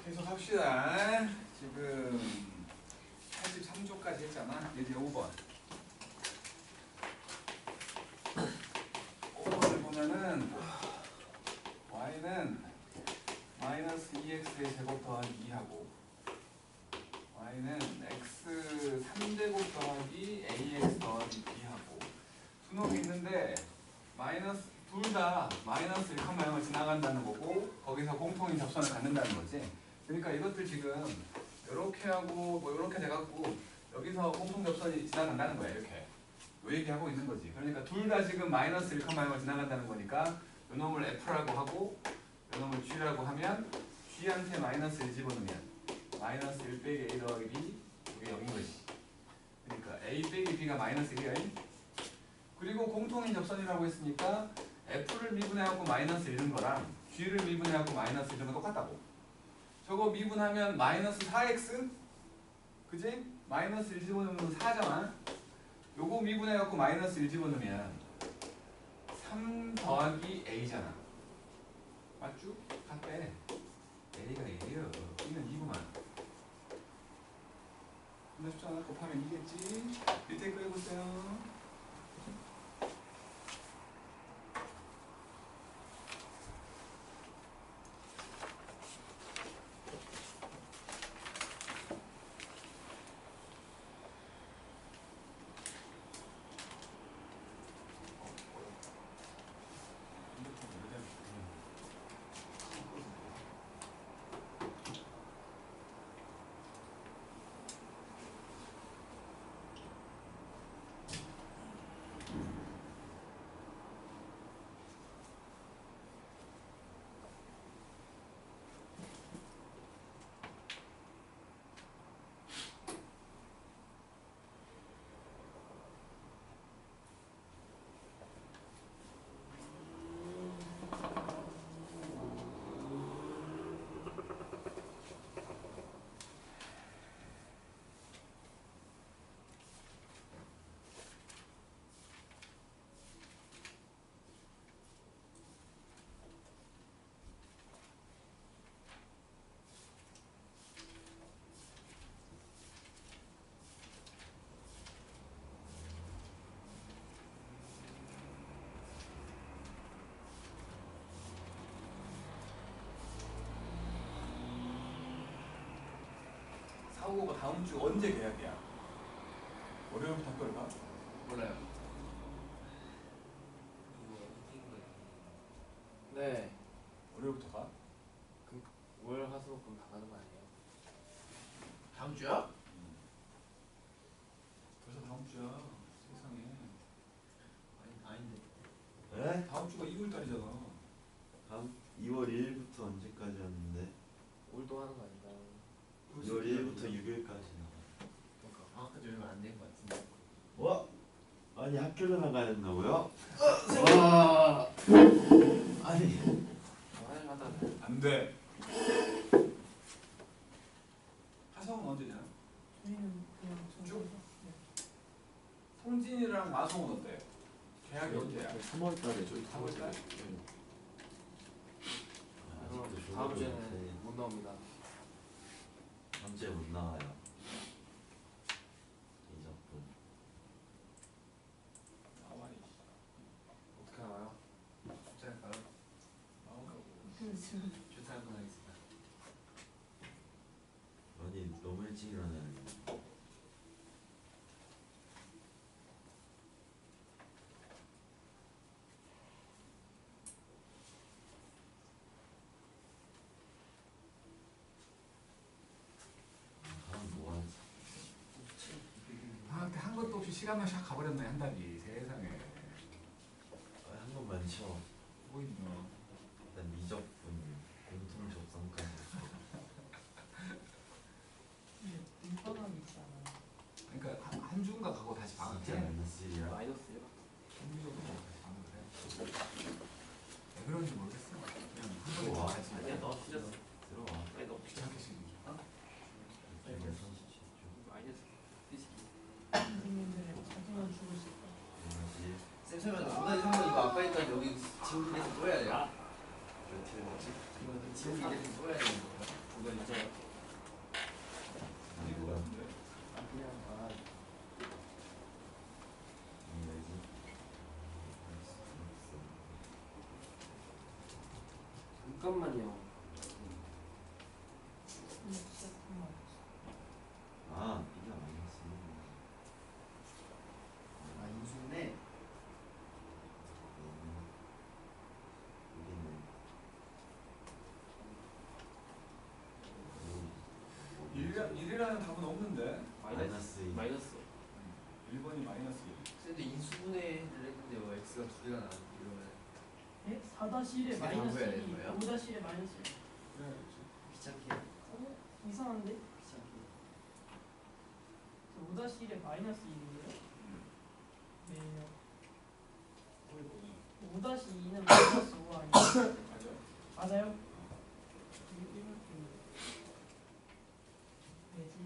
계속 합시다. 지금 83조까지 했잖아. 이제 5번. 5번을 보면은 y는 마이너스 2x의 제곱 더하기 2하고 y는 x 3제곱 더하기 ax 더하기 b하고 두 놈이 있는데 마이너스 둘 다 마이너스 1,0을 지나간다는 거고 거기서 공통인 접선을 갖는다는 거지. 그러니까 이것들 지금 이렇게 하고 뭐 이렇게 돼갖고 여기서 공통 접선이 지나간다는 거야. 이렇게 요 얘기하고 있는 거지. 그러니까 둘 다 지금 마이너스 1,0을 지나간다는 거니까 요 놈을 f라고 하고 요 놈을 g라고 하면 g한테 마이너스 1 집어넣으면 마이너스 1 빼기 a 더하기 b 이게 0인 거지. 그러니까 a 빼기 b가 마이너스 1이야. 그리고 공통인 접선이라고 했으니까 f를 미분해갖고 마이너스 1인 거랑 g를 미분해갖고 마이너스 1은 똑같다고. 저거 미분하면 마이너스 4x? 그지? 마이너스 1 집어넣으면 4잖아. 요거 미분해갖고 마이너스 1 집어넣으면 3 더하기 a잖아. 맞죠? 같대. a가 1이에요. b는 2구만. 근데 쉽잖아. 곱하면 2겠지? 밑에 거 해보세요. 사고가 다음 주 언제 계약이야? 월요일부터 학교를 가? 몰라요. 네. 월요일부터 가? 그럼 월, 화, 수, 금 다 가는 거 아니에요? 다음 주야? 벌써 다음 주야. 세상에. 아닌데. 네? 다음 주가 2월 달이잖아. 다음 2월 1일부터 언제까지였는데? 올도 하는 거 아닌가? 2월 1일부터 6일까지 그러니까 방학까지 얼마 안 된 것 같은데. 와! 아니 학교를 나가야 된다고요? 와. 아니 하다. 안 돼. 하성은 언제냐? 저희는 그냥 쭉? 성진이랑 마성은 어때? 계약이 언제야? 3월달에 저희 3월달? 아직도 다음 졸업을 주에는 못해. 못 나옵니다. 다음 주에 못 나와요. 이 작품 나와이. 어떻게 나와요? 주차할까요? 나오라고. 주차할 건 하겠습니다. 아니 너무 일찍 일어나요. 방학 때 한 것도 없이 시간만 샥 가버렸네. 한 달이. 세상에. 한 번 많죠. 뭐 있노? 일단 미적분, 공통 접선까지. 인방학이 있잖아. 그러니까 한 주인가 가고 다시 방학 진짜 해. 마이너스 1이야. 마이너스요? 한주 정도 가고 다시 방학을 해. 또 해야 돼요? 몇 티를 넣지? 이거 지옥이 이제 또 해야 되는 거예요? 이거 있잖아. 아닌 것 같은데. 그냥 잠깐만요. 진짜 정말. 아 이게 마이너스 아 인수네. 여기는 1이라는 답은 없는데. 마이너스 2. 마이너스. 1번이 마이너스 근데 인수분해를 했는데 왜 x가 두 개가 나왔는데 이러면 네? 4-1에 이게 마이너스 바꿔야 2, 되는 거예요? 5-1에 마이너스 1. 1. 그래야지. 귀찮게 어? 이상한데? 귀찮게. 5-1에 마이너스 1이에요? 네요. 5-2는 마이너스 5 아니에요? 맞아. 맞아요? 왜지?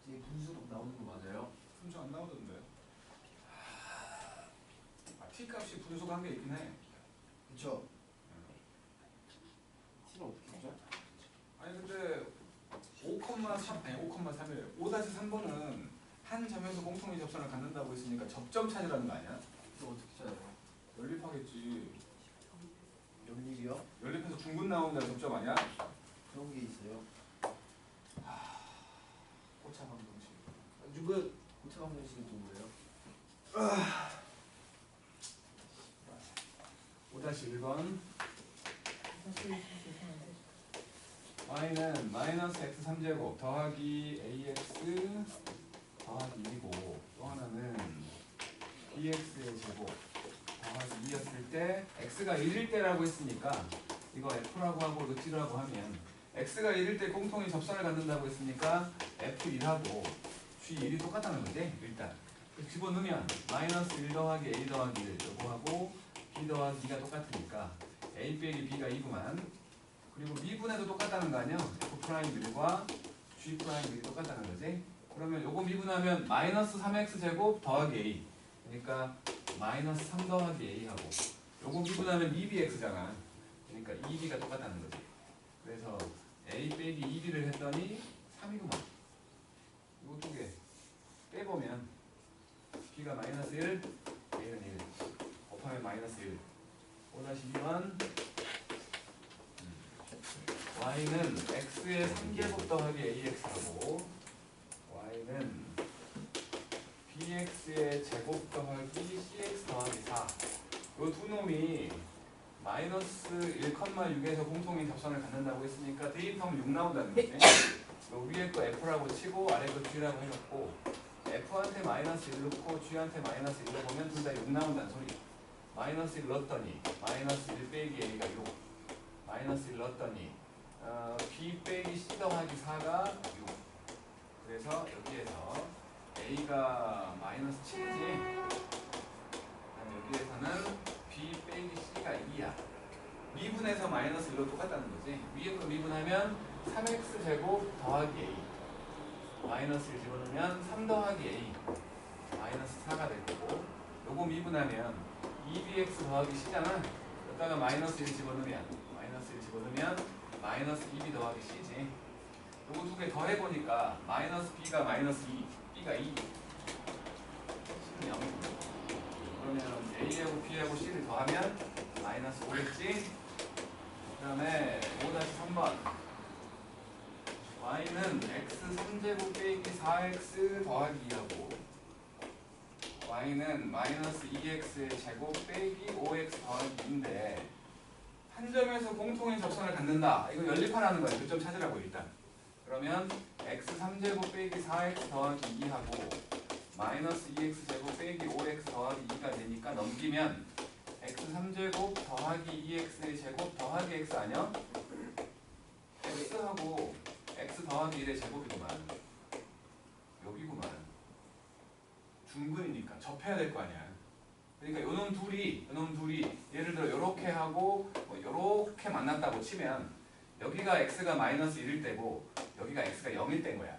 이게 분수로 나오는 거 맞아요? 분수 안 나오던데. t 값이 분수가 한 게 있긴 해. 그쵸. t는 어떻게 죠? 아니 근데 5,3 아니 5,3이에요. 5-3번은 한 점에서 공통의 접선을 갖는다고 했으니까 접점 찾으라는 거 아니야? 이거 어떻게 찾아요? 연립하겠지. 연립이요? 연립해서 중근 나오는 데가 접점 아니야? 그런 게 있어요. 고차 방정식. 누가 고차 방정식이 또 뭐예요? 5-1번 사실 죄송한데. y는 마이너스 x 3제곱 더하기 ax 더하기 2고 또 하나는 bx의 제곱 더하기 2였을 때 x가 1일 때라고 했으니까 이거 f라고 하고 이거 t라고 하면 x가 1일 때 공통의 접선을 갖는다고 했으니까 f1하고 g1이 똑같다는 거지 일단 집어넣으면 마이너스 1 더하기 a 더하기 1 요거하고 b 더하기 2가 똑같으니까 a 빼기 b가 2구만 그리고 미분해도 똑같다는 거 아니야? f'1과 g'1이 똑같다는 거지 그러면 요거 미분하면 마이너스 3x 제곱 더하기 a 그러니까 마이너스 3 더하기 a하고 요거 미분하면 2bx잖아 그러니까 2b가 똑같다는 거지 그래서 a 빼기 2b를 했더니 3이구만 요거 두 개 빼보면 b가 마이너스 1 a는 1 곱하면 마이너스 1 5-2번 y는 x의 3제곱 더하기 ax하고 y는 bx의 제곱 더하기 cx 더하기 4 요 두 놈이 마이너스 1,6에서 공통인 접선을 갖는다고 했으니까 대입하면 6 나온다는 거지 요 위에 거 f라고 치고 아래 거 g라고 해놓고 f한테 마이너스 1 넣고 g한테 마이너스 1 넣으면 둘 다 6 나온다는 소리 마이너스 1 넣었더니 마이너스 1 빼기 a가 6 마이너스 1 넣었더니 b 빼기 c 더하기 4가 6 그래서 여기에서 a가 마이너스 7이지 여기에서는 b 빼기 c가 2야 미분해서 마이너스 1로 똑같다는 거지 위에 거 미분하면 3x 제곱 더하기 a 마이너스 1 집어넣으면 3 더하기 a 마이너스 4가 될 거고 요거 미분하면 2bx 더하기 c잖아 여기다가 마이너스 1 집어넣으면 마이너스 2b 더하기 c지 요거 두 개 더해보니까 마이너스 b가 마이너스 2 b가 2 c는 0 그러면 a하고 b하고 c를 더하면 마이너스 5겠지 그 다음에 5-3번 y는 x 3제곱 빼기 4x 더하기 2하고 y는 마이너스 2x의 제곱 빼기 5x 더하기 2인데 한 점에서 공통의 접선을 갖는다. 이거 연립하라는 거야. 교점 찾으라고 일단. 그러면 x 3제곱 빼기 4x 더하기 2하고 마이너스 2x 제곱 빼기 5x 더하기 2가 되니까 넘기면 x 3제곱 더하기 2x의 제곱 더하기 x 아니야? x하고 x 더하기 1의 제곱이구만. 여기구만. 중근이니까 접해야 될 거 아니야. 그러니까 요놈 둘이 예를 들어 요렇게 하고 뭐 요렇게 만났다고 치면 여기가 x가 마이너스 1일 때고 여기가 x가 0일 때인 거야.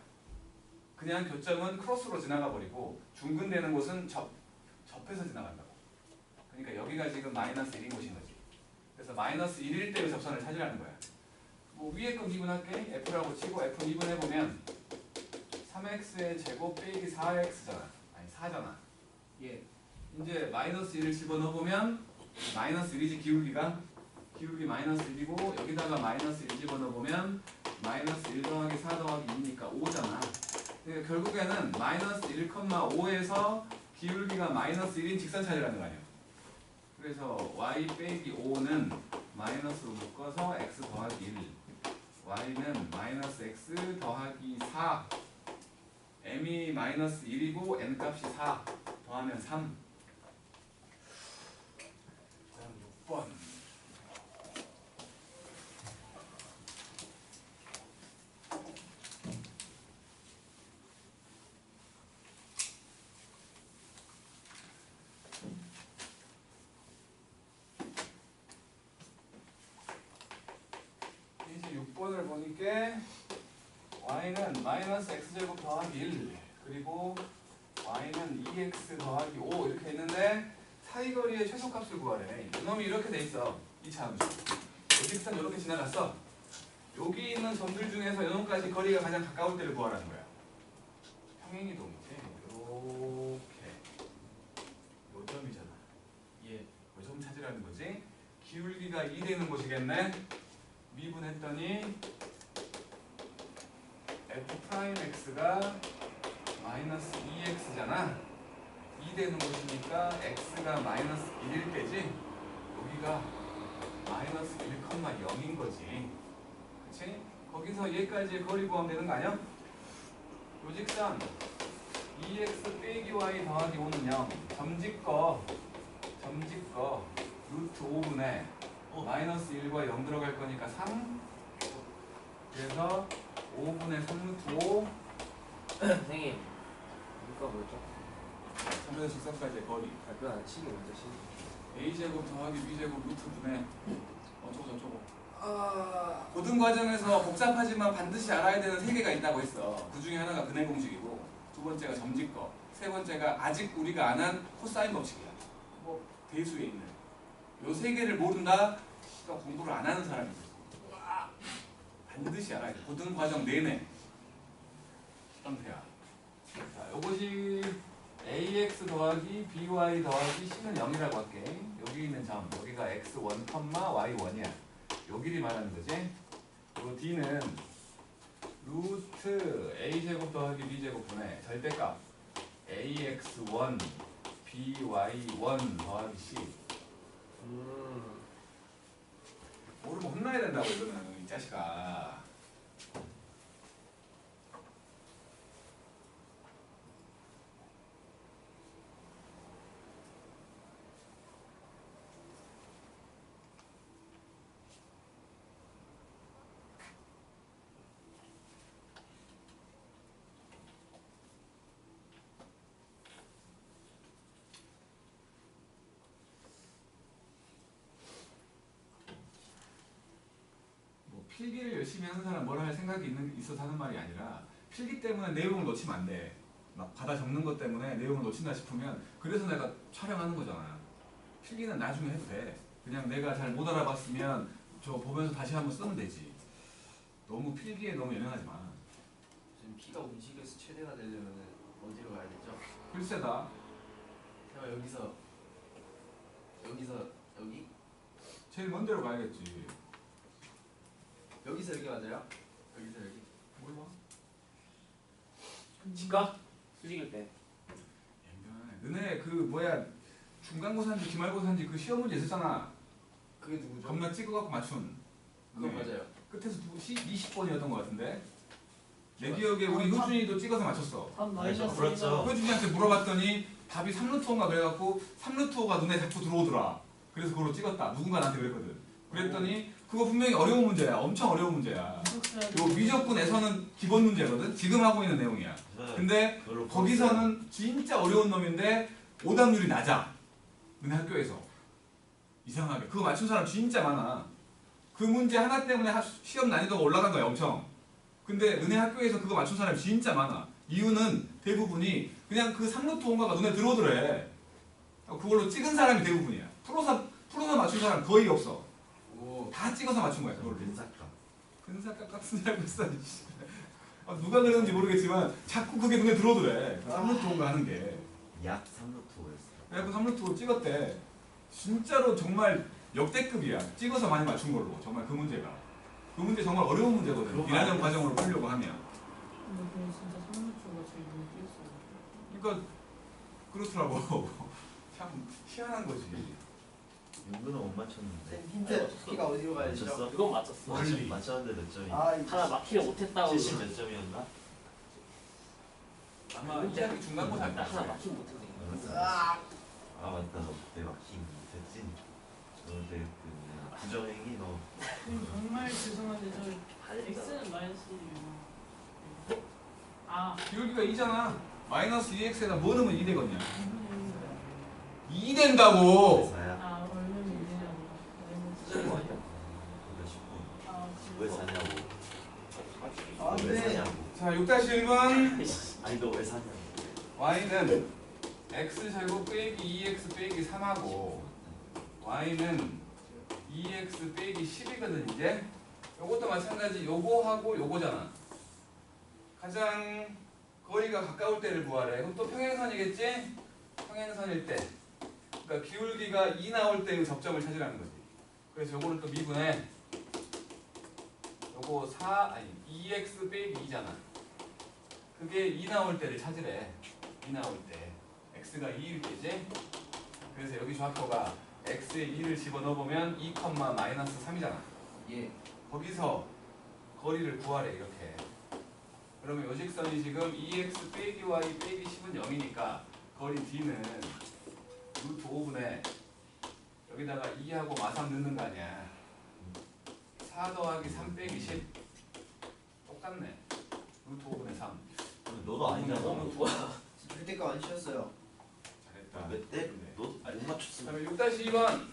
그냥 교점은 크로스로 지나가 버리고 중근되는 곳은 접해서 지나간다고. 그러니까 여기가 지금 마이너스 1인 곳인 거지. 그래서 마이너스 1일 때의 접선을 찾으라는 거야. 뭐 위에 거 미분할게. f라고 치고 f 미분해보면 3x의 제곱 빼기 4x잖아. 아니 4잖아. 예. 이제 마이너스 1을 집어넣어보면 마이너스 1이지 기울기 마이너스 1이고 여기다가 마이너스 1 집어넣어보면 마이너스 1 더하기 4 더하기 2니까 5잖아. 그러니까 결국에는 마이너스 1,5에서 기울기가 마이너스 1인 직선 찾으라는 거 아니야. 그래서 y 빼기 5는 마이너스로 묶어서 x 더하기 1 y는 마이너스 x 더하기 4 m이 마이너스 1이고 n 값이 4 더하면 3 다음 6번 이제 6번을 보니까 y는 마이너스 x제곱 더하기 1 그리고 y는 2x 더하기 5 이렇게 있는데 사이거리의 최소값을 구하래. 이놈이 이렇게 돼 있어. 이 함수. 직선 이렇게 지나갔어. 여기 있는 점들 중에서 이놈까지 거리가 가장 가까울 때를 구하라는 거야. 평행이동이지. 이렇게. 요 점이잖아. 예. 요 점 찾으라는 거지. 기울기가 2 되는 곳이겠네. 미분했더니 f'x가 마이너스 2x잖아. 2 되는 곳이니까 x가 마이너스 1일 때지. 여기가 마이너스 1,0인 거지. 그치? 거기서 얘까지의 거리 구하면 되는 거 아니야? 요 직선 2x 빼기 y 더하기 5는 0. 점짓거 루트 5분의 마이너스 1과 0 들어갈 거니까 3. 그래서 5분의 3 루트 5 선생님 이거 뭐죠? 3에서 직선까지의 거리 발표 안 치기 먼저 치기. a제곱 더하기 b제곱 루트 분의 어쩌고 고등 과정에서 복잡하지만 반드시 알아야 되는 3개가 있다고 했어. 그 중에 하나가 근해 공식이고 두 번째가 점짓거 세 번째가 아직 우리가 안 한 코사인 법칙이야. 뭐 대수에 있는 요 3개를 모른다? 그러니까 공부를 안 하는 사람이 있어. 반드시 알아야 돼. 고등 과정 내내 형태야. 자, 요것이 ax 더하기 by 더하기 c는 0이라고 할게. 여기 있는 점, 여기가 x1, y1이야. 요 길이 말하는 거지. 요 d는 루트 a제곱 더하기 b제곱 분의 절대값 ax1 by1 더하기 c. 모르면 혼나야 된다고 이거는 이 자식아. 필기를 열심히 하는 사람 뭐라 할 생각이 있어서 하는 말이 아니라 필기 때문에 내용을 놓치면 안 돼. 막 받아 적는 것 때문에 내용을 놓친다 싶으면 그래서 내가 촬영하는 거잖아. 필기는 나중에 해도 돼. 그냥 내가 잘 못 알아봤으면 저 보면서 다시 한번 쓰면 되지. 너무 필기에 너무 연연하지 마. 지금 피가 움직여서 최대가 되려면 어디로 가야 되죠? 글쎄다. 제가 여기서 여기? 제일 먼 데로 가야겠지. 여기서 여기 맞아요? 여기서 여기? 몰라. 치과? 수직일 때. 너네 그 뭐야 중간고사인지 기말고사인지 그 시험 문제 있었잖아. 그게 누구죠? 겁나 찍어갖고 맞춘. 그거 네. 맞아요. 끝에서 20번이었던 것 같은데. 내 기억에 우리 효준이도 찍어서 맞췄어. 답 마이너스 그렇죠. 효준이한테 물어봤더니 답이 3루트호인가 그래갖고 3루트호가 눈에 자꾸 들어오더라. 그래서 그걸로 찍었다. 누군가 나한테 그랬거든. 그랬더니 그거 분명히 어려운 문제야. 엄청 어려운 문제야. 요 미적분에서는 기본 문제거든. 지금 하고 있는 내용이야. 근데 그걸로 거기서는 진짜 어려운 놈인데 오답률이 낮아. 너네 학교에서. 이상하게. 그거 맞춘 사람 진짜 많아. 그 문제 하나 때문에 시험 난이도가 올라간 거야, 엄청. 근데 은혜 학교에서 그거 맞춘 사람이 진짜 많아. 이유는 대부분이 그냥 그 3루트 온가가 눈에 들어오더래. 그걸로 찍은 사람이 대부분이야. 풀어서 맞춘 사람 거의 없어. 오. 다 찍어서 맞춘 거야, 그걸로. 근사감. 근사값 같은 줄 알고 있다니. 누가 그랬는지 모르겠지만 자꾸 그게 눈에 들어오더래. 3루트 온가 하는 게. 약 3루트였어. 그래갖고 3루트로 찍었대. 진짜로 정말 역대급이야. 찍어서 많이 맞춘 걸로. 정말 그 문제가. 그 문제 정말 어려운 문제거든. 그거 1학년 많이 과정으로 풀려고 하면. 근데 그건 진짜 3루트가 제일 눈에 띄었어요. 그러니까 그렇더라고. 참 희한한 거지. 윤근은 못 맞췄는데. 힌트. P가 어디로 가야 되죠? 맞췄어? 그건 맞췄어. 멀리. 맞췄는데 몇 점이? 하나 막히를 못했다고. 70 몇 점이었나? 아마 2학기 중간고사 할 나 하나 거야. 막히 못했네. 아. 아 맞다 너 그때 막힘 됐지? 너 그때 그 부정행위 너 정말 죄송한데 저 x는 마이너스 1이에요. 아, 기울기가 2잖아. 마이너스 2x에다 뭐 넣으면 2 되거든요. 2분의 1인가요? 2 된다고. 사야 아, 얼마나 2분이 아니라 쉬운 거 아니야? 그거 쉽고 아, 왜 사냐고 아, 왜 네. 사냐고 자, 6-1번. 아니 너 왜 사냐고 y는 x제곱 빼기 2x 빼기 3하고 y는 2x 빼기 10이거든 이제. 요것도 마찬가지. 요거하고 요거잖아. 가장 거리가 가까울 때를 구하래. 그럼 또 평행선이겠지? 평행선일 때. 그러니까 기울기가 2 나올 때의 접점을 찾으라는 거지. 그래서 요거는 또 미분해. 요거 2x 빼기 2잖아. 그게 2 나올 때를 찾으래. 2 나올 때. x가 2일 때지? 그래서 여기 좌표가 x에 2를 집어넣어보면 2, 마이너스 3이잖아. 예. 거기서 거리를 구하래 이렇게. 그러면 요 직선이 지금 2x 빼기 y 빼기 10은 0이니까 거리 d는 루트 5분의 여기다가 2하고 마3 넣는 거 아니야. 4 더하기 3 빼기 10 똑같네. 루트 5분의 3. 너도 아니잖아 너무 좋아. 풀 때가 안 쉬었어요. 잘했다. 몇 대? 너도 못 맞췄어 그다음에 6-2번.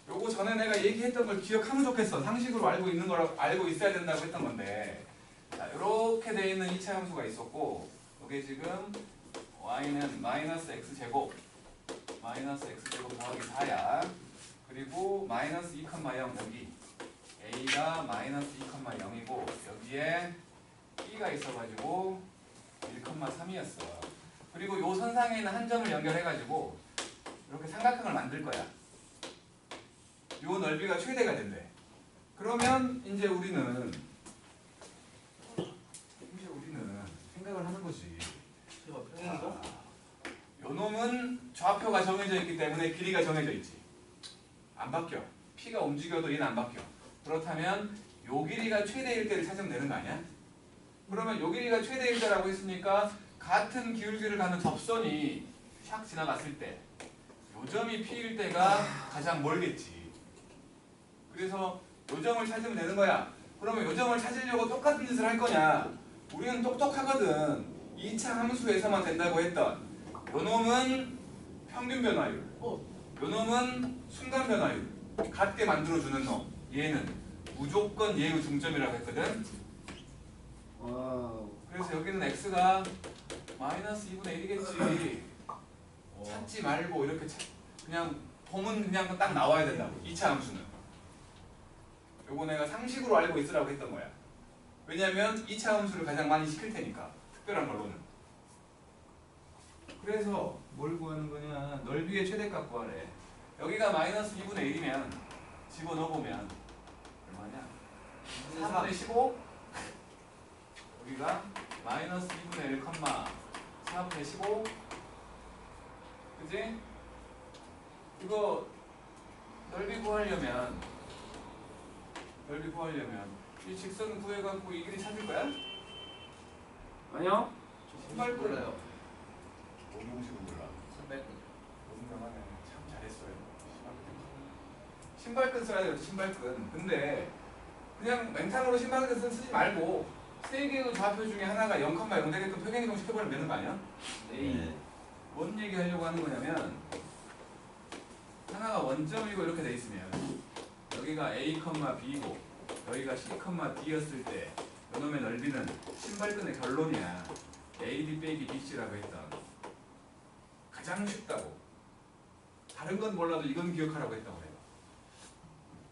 요거 전에 내가 얘기했던 걸 기억하면 좋겠어. 상식으로 알고 있는 거라 알고 있어야 된다고 했던 건데. 자, 이렇게 돼 있는 2차 함수가 있었고, 이게 지금 y는 마이너스 x제곱 더하기 4야. 그리고 마이너스 2, 0 여기 a가 마이너스 2, 0이고 여기에 b가 있어가지고 1, 3이었어. 그리고 요 선상에 있는 한 점을 연결해가지고 이렇게 삼각형을 만들 거야. 요 넓이가 최대가 된대. 그러면 이제 우리는 생각을 하는 거지. 제가 평행이동? 요 놈은 좌표가 정해져 있기 때문에 길이가 정해져 있지. 안 바뀌어. P가 움직여도 얘는 안 바뀌어. 그렇다면 요 길이가 최대일 때를 찾으면 되는 거 아니야? 그러면 요 길이가 최대일 때라고 했으니까 같은 기울기를 가는 접선이 샥 지나갔을 때 요 점이 P일 때가 가장 멀겠지. 그래서 요 점을 찾으면 되는 거야. 그러면 요 점을 찾으려고 똑같은 짓을 할 거냐? 우리는 똑똑하거든. 2차 함수에서만 된다고 했던 요 놈은 평균 변화율, 요 놈은 순간 변화율 같게 만들어주는 놈. 얘는 무조건 얘의 중점이라고 했거든. 와우. 그래서 여기는 x가 마이너스 2분의 1이겠지. 찾지 말고 이렇게 그냥 범은 그냥 딱 나와야 된다고. 2차 함수는. 요거 내가 상식으로 알고 있으라고 했던 거야. 왜냐면 2차 함수를 가장 많이 시킬 테니까. 특별한 걸로는. 그래서 뭘 구하는 거냐. 넓이의 최대값 구하래. 여기가 마이너스 2분의 1이면 집어넣어보면 얼마냐. 3분의 15. 여기가 마이너스 2분의 1, 4분의 15. 그지? 이거 넓이 구하려면 이 직선 구해갖고 이 길이 찾을 거야? 아니요. 신발끈. 몰라요. 모공식은 몰라. 선배님. 용감하네. 참 잘했어요. 신발끈 써야 돼요. 신발끈. 근데 그냥 맹탕으로 신발끈 쓰지 말고 세 개의 좌표 중에 하나가 0,0 되게끔 평행이동 시켜버리면 되는 거 아니야? 네. 뭔 얘기 하려고 하는 거냐면 하나가 원점이고 이렇게 돼 있으면 여기가 A, B고 여기가 C, D였을 때 이놈의 넓이는 신발끈의 결론이야. AD 빼기 BC라고 했던 가장 쉽다고. 다른 건 몰라도 이건 기억하라고 했다고 해요.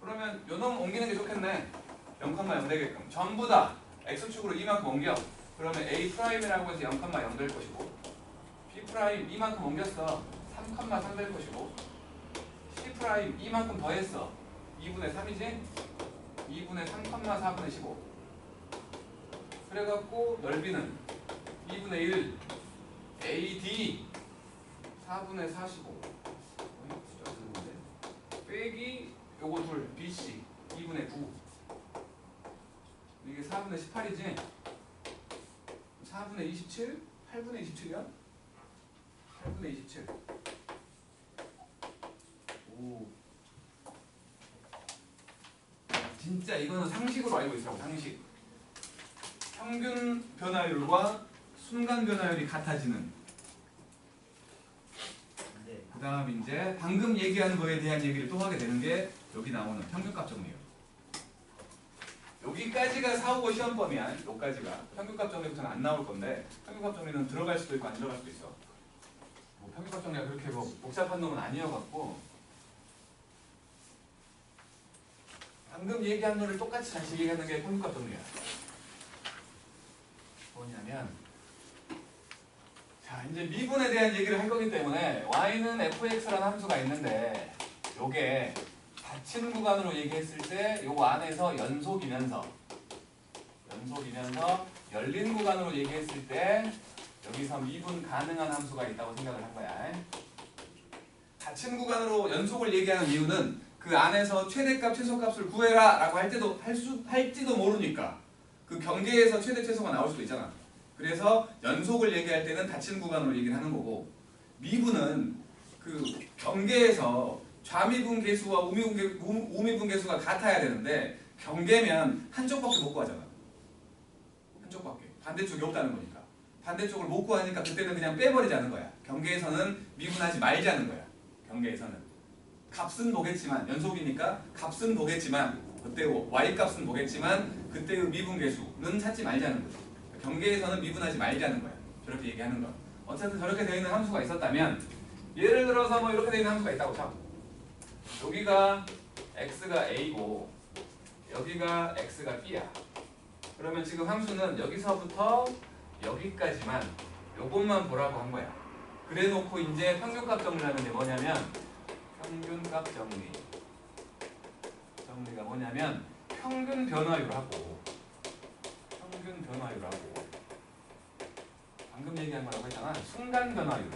그러면 요놈 옮기는 게 좋겠네. 0,0 되게끔 전부 다 X축으로 이만큼 옮겨. 그러면 A'이라고 해서 0,0 될 것이고 B' 이만큼 옮겼어. 3,3 될 것이고 C' 이만큼 더했어. 2분의 3이지? 2분의 3,4분의 15 그래갖고 넓이는 2분의 1 AD 4분의 45 숫자 쓰는데 빼기 요거 둘 BC 2분의 9 이게 4분의 18이지? 4분의 27? 8분의 27이야? 8분의 27 오 진짜 이거는 상식으로 알고 있으라고. 상식. 평균 변화율과 순간 변화율이 같아지는. 네. 그 다음 이제 방금 얘기한 거에 대한 얘기를 또 하게 되는 게 여기 나오는 평균값 정리율. 여기까지가 4, 5 시험범위야. 여기까지가. 평균값 정리부터는 안 나올 건데 평균값 정리는 들어갈 수도 있고 안 들어갈 수도 있어. 뭐 평균값 정리가 그렇게 뭐 복잡한 놈은 아니어갖고 방금 얘기한 거를 똑같이 다시 얘기하는 게 평균값 정리야. 뭐냐면 자 이제 미분에 대한 얘기를 할 거기 때문에 y는 fx라는 함수가 있는데 요게 닫힌 구간으로 얘기했을 때 요 안에서 연속이면서 열린 구간으로 얘기했을 때 여기서 미분 가능한 함수가 있다고 생각을 한 거야. 닫힌 구간으로 연속을 얘기하는 이유는 그 안에서 최대값, 최소값을 구해라 라고 할지도 모르니까 그 경계에서 최대, 최소가 나올 수도 있잖아. 그래서 연속을 얘기할 때는 닫힌 구간으로 얘기를 하는 거고 미분은 그 경계에서 좌미분 계수와 우미분 계수가 같아야 되는데 경계면 한쪽밖에 못 구하잖아. 한쪽밖에. 반대쪽이 없다는 거니까. 반대쪽을 못 구하니까 그때는 그냥 빼버리자는 거야. 경계에서는 미분하지 말자는 거야. 경계에서는. 값은 보겠지만 연속이니까 값은 보겠지만 그때 y값은 보겠지만 그때의 미분 계수는 찾지 말자는 거지. 경계에서는 미분하지 말자는 거야. 저렇게 얘기하는 거. 어쨌든 저렇게 되어 있는 함수가 있었다면 예를 들어서 뭐 이렇게 되어 있는 함수가 있다고 쳐. 여기가 x가 a고 여기가 x가 b야. 그러면 지금 함수는 여기서부터 여기까지만 요것만 보라고 한 거야. 그래 놓고 이제 평균값 정리하는 게 뭐냐면 평균값 정리가 뭐냐면 평균 변화율하고 방금 얘기한 거라고 했잖아. 순간 변화율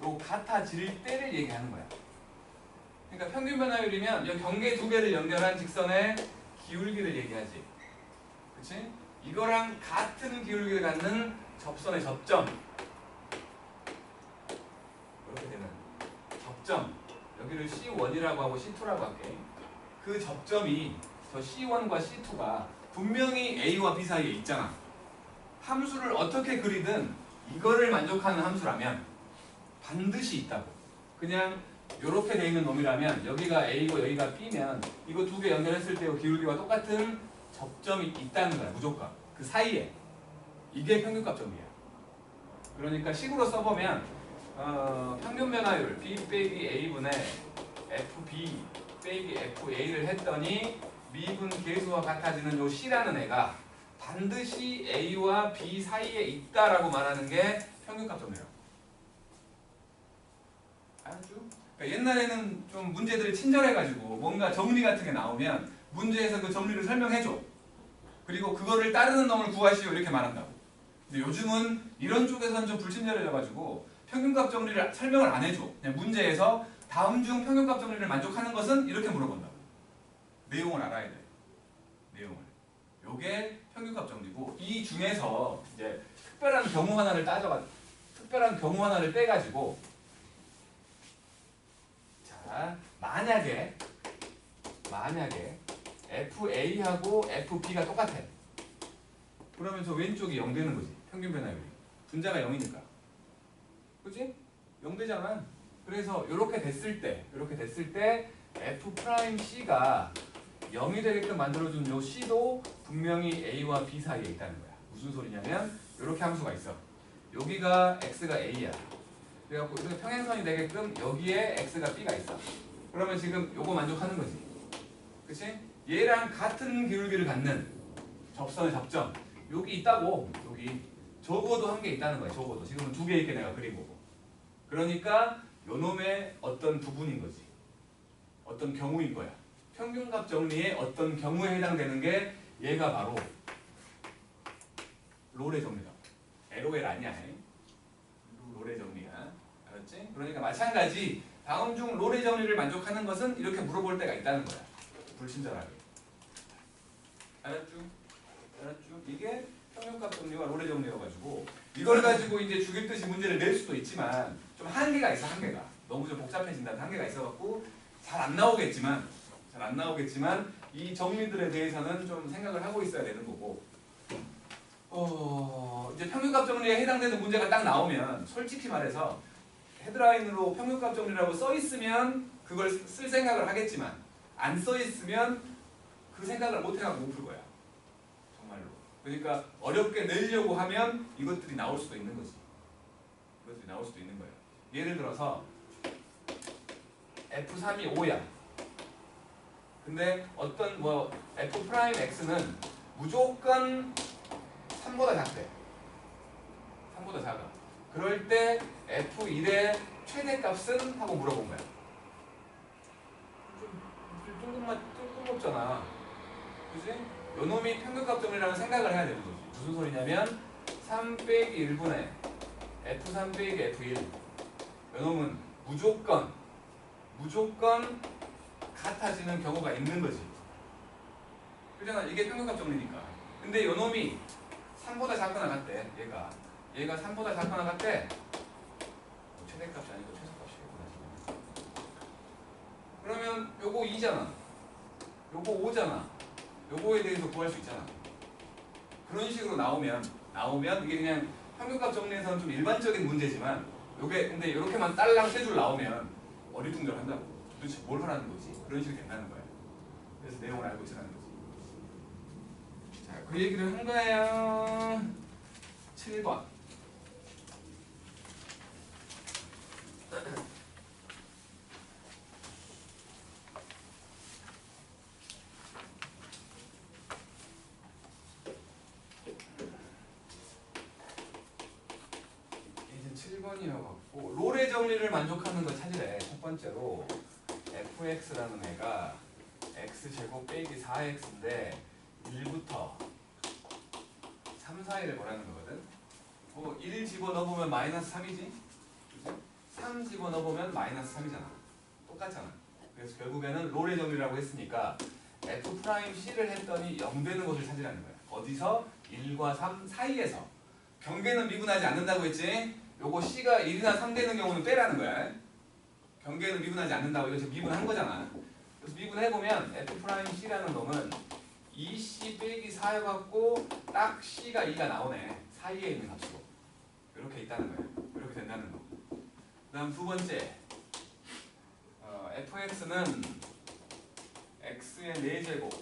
요 같아질 때를 얘기하는 거야. 그러니까 평균 변화율이면 이 경계 두 개를 연결한 직선의 기울기를 얘기하지. 그치? 이거랑 같은 기울기를 갖는 접선의 접점 이렇게 되는 접점 여기를 C1이라고 하고 C2라고 할게. 그 접점이 저 C1과 C2가 분명히 A와 B 사이에 있잖아. 함수를 어떻게 그리든 이거를 만족하는 함수라면 반드시 있다고. 그냥 이렇게 돼 있는 놈이라면 여기가 A고 여기가 B면 이거 두 개 연결했을 때의 기울기와 똑같은 접점이 있다는 거야. 무조건. 그 사이에. 이게 평균값 정리야. 그러니까 식으로 써보면 평균 변화율 B 빼기 A분의 FB 빼기 FA를 했더니 미분 계수와 같아지는 요 C라는 애가 반드시 A와 B 사이에 있다라고 말하는 게 평균값 정리야. 알았죠? 그러니까 옛날에는 좀 문제들이 친절해가지고 뭔가 정리 같은 게 나오면 문제에서 그 정리를 설명해줘. 그리고 그거를 따르는 놈을 구하시오 이렇게 말한다고. 근데 요즘은 이런 쪽에서는 좀 불친절해져가지고 평균값 정리를 설명을 안 해줘. 그냥 문제에서 다음 중 평균값 정리를 만족하는 것은 이렇게 물어본다. 내용을 알아야 돼. 내용을. 요게 평균값 정리고 이 중에서 이제 특별한 경우 하나를 빼가지고 자 만약에 FA하고 FB가 똑같아. 그러면 저 왼쪽이 0 되는 거지. 평균 변화율이. 분자가 0이니까. 그치? 0 되잖아. 그래서 이렇게 됐을 때 F'C가 0이 되게끔 만들어준 요 C도 분명히 A와 B 사이에 있다는 거야. 무슨 소리냐면 이렇게 함수가 있어. 여기가 X가 A야. 그래갖고 이렇게 평행선이 되게끔 여기에 X가 B가 있어. 그러면 지금 요거 만족하는 거지. 그치? 얘랑 같은 기울기를 갖는 접선의 접점 여기 있다고. 여기 적어도 한 개 있다는 거야. 적어도 지금은 2개 있게 내가 그린 거고. 그러니까 요놈의 어떤 부분인 거지. 어떤 경우인 거야. 평균값 정리의 어떤 경우에 해당되는 게 얘가 바로 롤의 정리다. LOL 아니야. 롤의 정리야. 알았지? 그러니까 마찬가지 다음 중 롤의 정리를 만족하는 것은 이렇게 물어볼 때가 있다는 거야. 불친절하게. 알았죠? 이게 평균값 정리와 롤의 정리여가지고 이걸 가지고 이제 죽일 듯이 문제를 낼 수도 있지만 좀 한계가 있어. 한계가 너무 좀 복잡해진다는 한계가 있어갖고 잘 안 나오겠지만 이 정리들에 대해서는 좀 생각을 하고 있어야 되는 거고 이제 평균값 정리에 해당되는 문제가 딱 나오면 솔직히 말해서 헤드라인으로 평균값 정리라고 써 있으면 그걸 쓸 생각을 하겠지만 안 써 있으면 그 생각을 못 해갖고 못 풀 거야. 정말로. 그러니까 어렵게 내려고 하면 이것들이 나올 수도 있는 거지. 예를 들어서 F3이 5야. 근데 어떤 F'X는 무조건 3보다 작대. 3보다 작아. 그럴 때 F1의 최대값은? 하고 물어본 거야. 좀 뜬금없잖아. 그지? 요놈이 평균값 정리라는 생각을 해야 되는 거지. 무슨 소리냐면 3 빼기 1분의 F3 빼기 F1 요놈은 무조건 같아지는 경우가 있는 거지. 그잖아. 이게 평균값 정리니까. 근데 요놈이 3보다 작거나 같대. 얘가 3보다 작거나 같대. 최대값이 아니고 최소값이겠구나. 그러면 요거 2잖아. 요거 5잖아. 요거에 대해서 구할 수 있잖아. 그런 식으로 나오면 이게 그냥 평균값 정리에서는 좀 일반적인 문제지만 요게 근데 이렇게만 딸랑 세 줄 나오면 어리둥절한다고. 도대체 뭘 하라는 거지? 그런 식으로 된다는 거야. 그래서 내용을 알고 있으라는 거지. 자, 그 얘기를 한 거예요. 7번. 이제 7번이어갖고 롤의 정리를 만족하는 걸 찾으래. 첫 번째로 fx라는 애가 x제곱 빼기 4x인데 1부터 3 사이를 보라는 거거든. 1 집어넣어보면 마이너스 3이지? 3 집어넣어보면 마이너스 3이잖아. 똑같잖아. 그래서 결국에는 롤의 정리라고 했으니까 F'C를 했더니 0 되는 것을 찾으라는 거야. 어디서? 1과 3 사이에서. 경계는 미분하지 않는다고 했지? 요거 C가 1이나 3 되는 경우는 빼라는 거야. 경계는 미분하지 않는다고. 이거 지금 미분한 거잖아. 그래서 미분해보면 F'C라는 놈은 2C 빼기 4여갖고 딱 C가 2가 나오네. 사이에 있는 값이고. 이렇게 있다는 거야. 이렇게 된다는 거. 그 다음 두 번째. fx는 x의 4제곱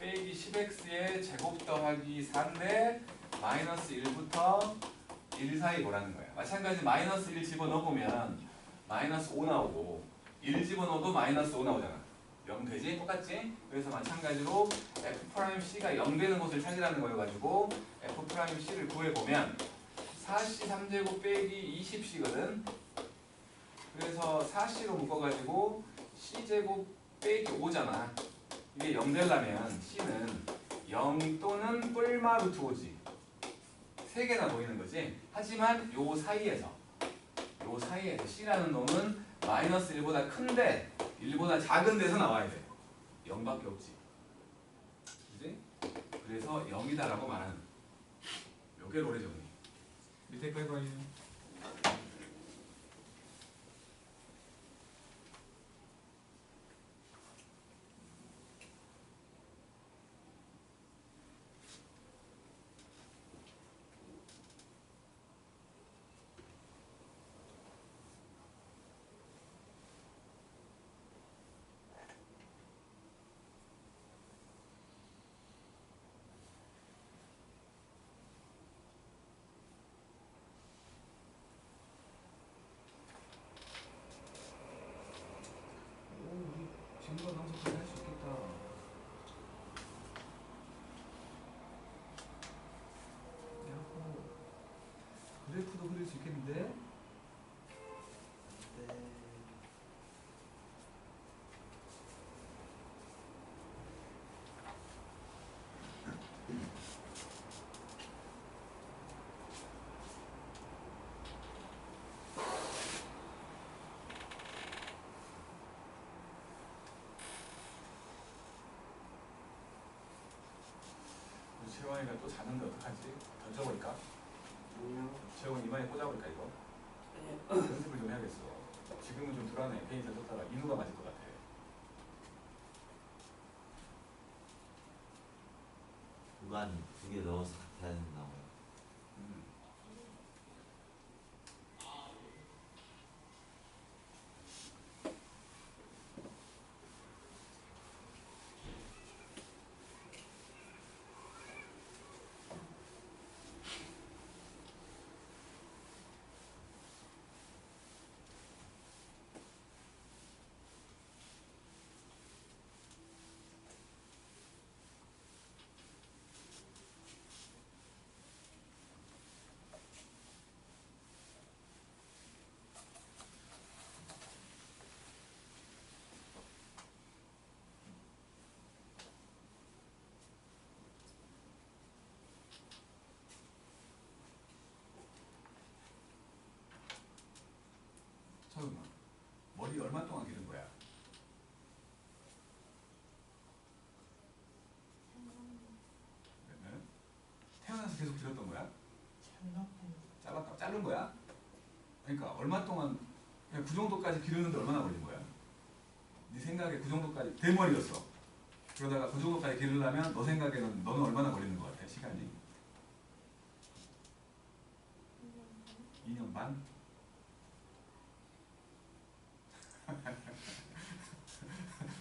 빼기 10x의 제곱 더하기 4인데 마이너스 1부터 1 사이 보라는 거야. 마찬가지 마이너스 1 집어넣어보면 마이너스 5 나오고 1 집어넣어도 마이너스 5 나오잖아. 0 되지? 똑같지? 그래서 마찬가지로 F'C가 0 되는 것을 찾으라는 거여가지고 F'C를 구해보면 4C 3제곱 빼기 20C거든. 그래서 4C로 묶어가지고 C제곱 빼기 5잖아. 이게 0 되려면 C는 0 또는 뿔마 루트 5지. 3개나 보이는 거지. 하지만 요 사이에서 C라는 놈은 마이너스 1보다 큰데 1보다 작은 데서 나와야 돼. 0밖에 없지. 그지? 그래서 0이다라고 말하는 요게 롤의 정리. 밑에 거 해봐요. 증거 방송까지 할 수 있겠다. 야호. 그래프도 그릴 수 있겠는데? 채원이가 또 자는데 어떡하지? 던져버릴까? 채원 이마에 꽂아버릴까 이거? 연습을 좀 해야겠어. 지금은 좀 불안해. 괜히 던졌다가 인후가 맞을 것 같아. 구간 2개 넣어서 같아야 된다고. 잠깐만. 머리 얼마 동안 기른 거야? 네? 태어나서 계속 길었던 거야? 잘랐다. 자른 거야? 그러니까 얼마 동안 그냥 그 정도까지 기르는데 얼마나 걸린 거야? 네 생각에 그 정도까지 대머리였어. 그러다가 그 정도까지 기르려면 너 생각에는 너는 얼마나 걸리는 것 같아? 시간이? 2년 반?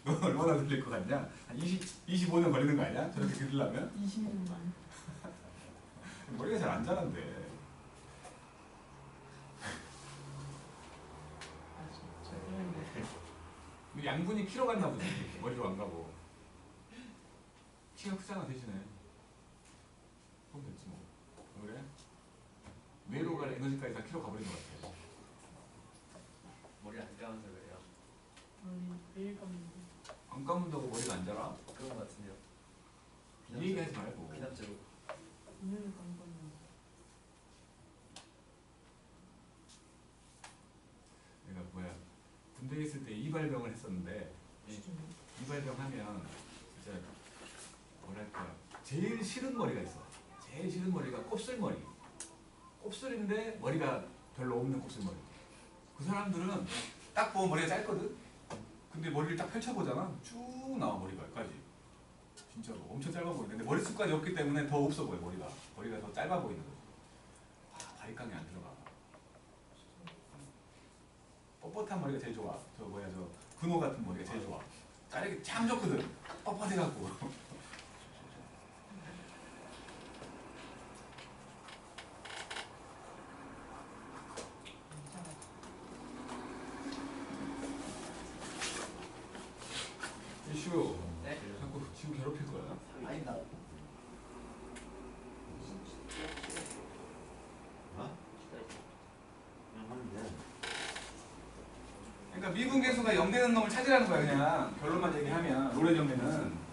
넌 얼마나 걸릴 것 같냐? 한 25년 걸리는 거 아니야? 저렇게 기르려면? 20년만. 머리가 잘 안 자란대. 양분이 키로 갔나 보지. 머리로 안 가고. 키가 크잖아 대신에. 그럼 됐지 뭐. 그래? 뇌로 갈 에너지까지 다 키로 가버린 것 같아. 머리 안 감아서 그래요. 아니, 매일 감는데. 안 감는다고 머리가 안 자라? 그런 것 같은데요. 이 얘기 하지 말고. 비납제로. 오늘 감거든요. 내가 뭐야 군대에 있을 때 이발병을 했었는데 이발병 하면 진짜 뭐랄까 제일 싫은 머리가 있어. 제일 싫은 머리가 곱슬머리. 곱슬인데 머리가 별로 없는 곱슬머리. 그 사람들은 딱 보면 머리가 짧거든? 근데 머리를 딱 펼쳐보잖아. 쭉 나와 머리가 여기까지. 진짜로 엄청 짧아 보이는데 머릿속까지 없기 때문에 더 없어 보여 머리가. 머리가 더 짧아 보이는 거지. 아, 바리깡이 안 들어가. 뻣뻣한 머리가 제일 좋아. 저 뭐야 저 근호 같은 머리가 제일 좋아. 자르기 참 좋거든. 뻣뻣해갖고. 이슈. 네? 자꾸 지금 괴롭힐 거야. 아니다. 어? 그냥 하면 돼. 그러니까 미분계수가 0 되는 놈을 찾으라는 거야 그냥. 결론만 얘기하면 롤의 정리는.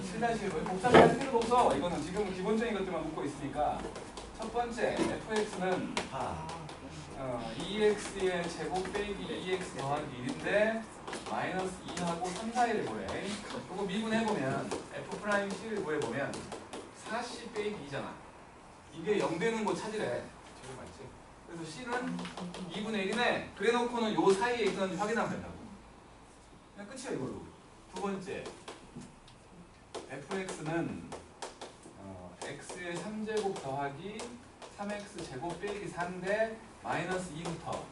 슬라시 복잡할 필요가 없어. 이거는 지금 기본적인 것들만 묻고 있으니까 첫 번째 fx는 파. 2x의 제곱 빼기 2x 더하기 1인데 마이너스 2하고 3, 4를 뭐해? 그거 미분해보면 F'C를 구해보면 4c 빼기 2잖아. 이게 0 되는 거 찾으래. 저기 맞지? 그래서 c는 2분의 1이네. 그래놓고는 요 사이에 있는지 확인하면 된다고. 그냥 끝이야 이걸로. 두 번째 fx는 x의 3제곱 더하기 3x 제곱 빼기 4인데 마이너스 2부터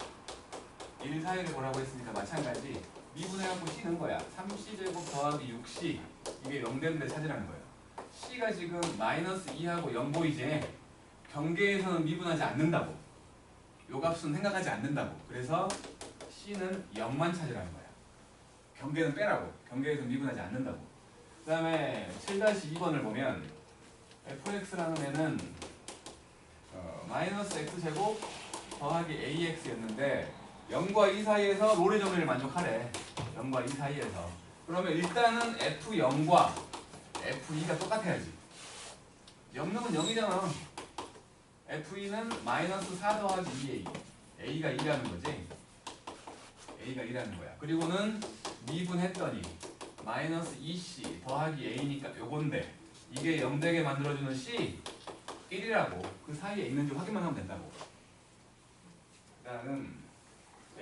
1 사이를 보라고 했으니까 마찬가지 미분해갖고 c는 거야. 3c 제곱 더하기 6c 이게 0 되는데 찾으라는 거예요. c가 지금 마이너스 2하고 0 보이지? 경계에서는 미분하지 않는다고. 요 값은 생각하지 않는다고. 그래서 c는 0만 찾으라는 거야. 경계는 빼라고. 경계에서 미분하지 않는다고. 그 다음에 7-2번을 보면 fx라는 애는 마이너스 x제곱 더하기 ax였는데 0과 2 사이에서 롤의 정의를 만족하래. 0과 2 사이에서. 그러면 일단은 f0과 f2가 똑같아야지. 0은 0이잖아. f2는 마이너스 4 더하기 2a. a가 2라는 거지. a가 2라는 거야. 그리고는 미분했더니 마이너스 2c 더하기 a니까 요건데 이게 0 되게 만들어주는 c 1이라고 그 사이에 있는지 확인만 하면 된다고. 일단은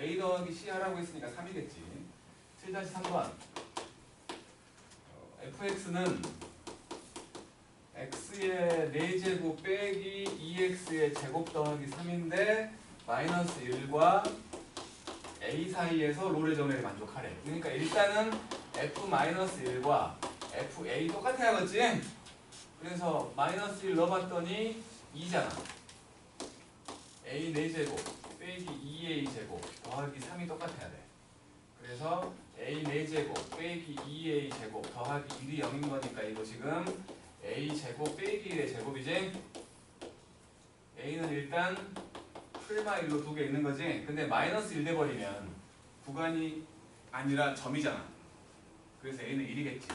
a 더하기 c 하라고 했으니까 3이겠지. 7-3번 fx는 x의 4제곱 빼기 2x의 제곱 더하기 3인데 마이너스 1과 a 사이에서 롤의 정의를 만족하래. 그러니까 일단은 f-1과 fa 똑같아야겠지? 그래서 마이너스 1 넣어봤더니 2잖아. a 4제곱 빼기 2a 제곱 더하기 3이 똑같아야 돼. 그래서 a 4제곱 빼기 2a 제곱 더하기 1이 0인 거니까 이거 지금 a 제곱 빼기 1의 제곱이지? a는 일단 풀마 1로 두 개 있는 거지? 근데 마이너스 1 돼버리면 구간이 아니라 점이잖아. 그래서 a는 1이겠지.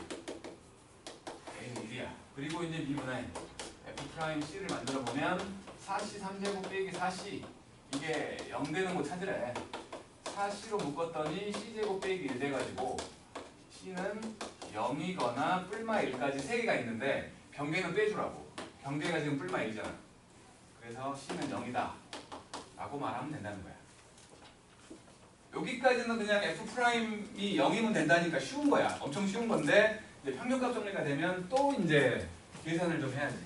a는 1이야. 그리고 이제 미분해 f'c를 만들어 보면 4c 3제곱 빼기 4c 이게 0 되는 거 찾으래. 4c로 묶었더니 c제곱 빼기 1 돼가지고 c는 0이거나 뿔마 1까지 3개가 있는데 경계는 빼주라고. 경계가 지금 뿔마 1이잖아. 그래서 c는 0이다 라고 말하면 된다는 거야. 여기까지는 그냥 f'이 0이면 된다니까 쉬운 거야. 엄청 쉬운 건데 이제 평균값 정리가 되면 또 이제 계산을 좀 해야지.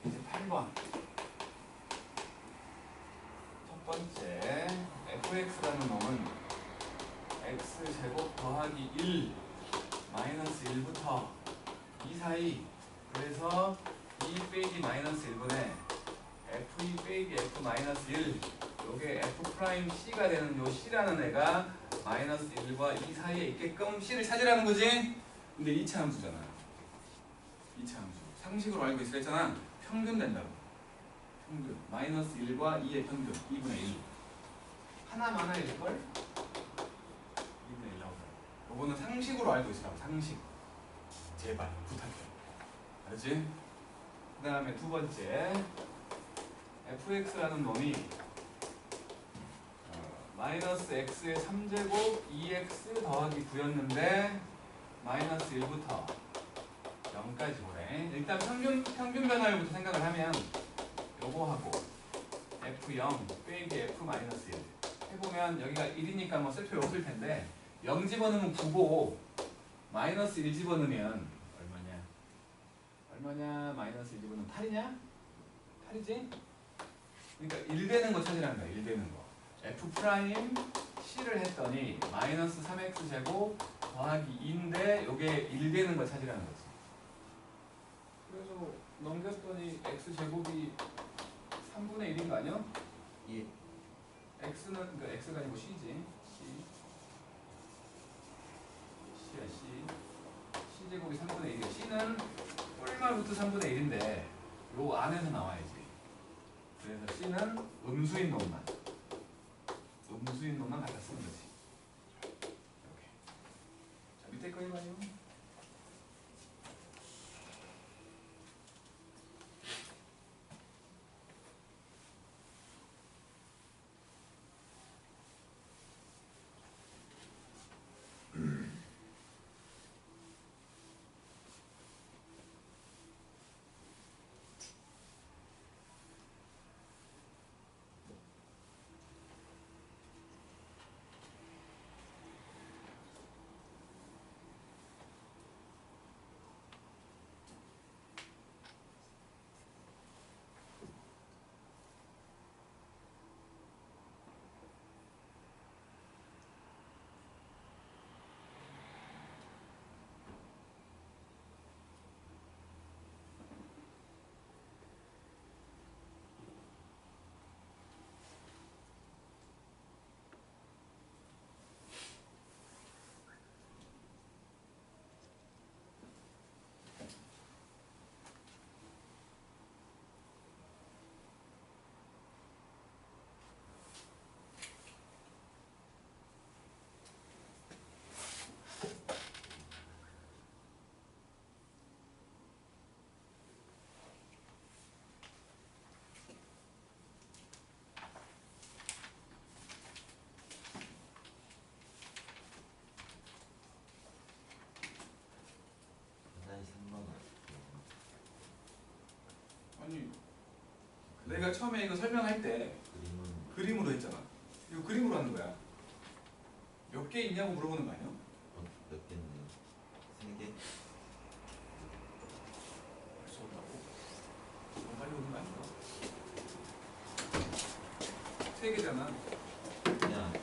이제 8번. 첫 번째 fx라는 놈은 x제곱 더하기 1 마이너스 1부터 2 사이. 그래서 2 빼기 마이너스 1분의 f2 빼기 f 마이너스 1 요게 f'c가 되는 요 c라는 애가 마이너스 1과 2 사이에 있게끔 c를 찾으라는 거지. 근데 2차 함수잖아. 2차 함수 상식으로 알고 있으라 했잖아. 평균 된다고. 평균 마이너스 1과 2의 평균 2분의 1 하나만 일걸? 2분의 1 나오더라고. 요거는 상식으로 알고 있으라고. 상식 제발 부탁해. 알지? 그 다음에 두 번째 fx라는 놈이 마이너스 x의 3제곱 2x 더하기 9였는데 마이너스 1부터 0까지 보래. 일단 평균 변화율부터 생각을 하면 요거하고 f0 빼기 f 마이너스 1 해보면 여기가 1이니까 뭐 쓸 필요 없을 텐데 0 집어넣으면 9고 마이너스 1 집어넣으면 얼마냐? 마이너스 1 집어넣으면 8이냐? 8이지? 그러니까 1 되는 거 찾으라는 거야. 1 되는 거. f'c를 했더니 마이너스 3x 제곱 더하기 2인데 요게 1 되는 거 찾으라는 거지. 그래서 넘겼더니 x 제곱이 3분의 1인 거 아니야? 예. x는 그러니까 x가 아니고 c지. c야 c 제곱이 3분의 1이야. c는 뿔마 루트 3분의 1인데 요 안에서 나와야지. 그래서 c는 음수인 놈만 갖다 쓰는 거지. 이렇게. 자 밑에 거 해봐요. 우리가 처음에 이거 설명할 때 그림은 그림으로 했잖아. 이거 그림으로 하는 거야. 몇 개 있냐고 물어보는 거 아니야? 몇 개인데요? 3개? 벌써 온다고? 너무 빨리 오는 거 아닌가? 3개잖아. 그냥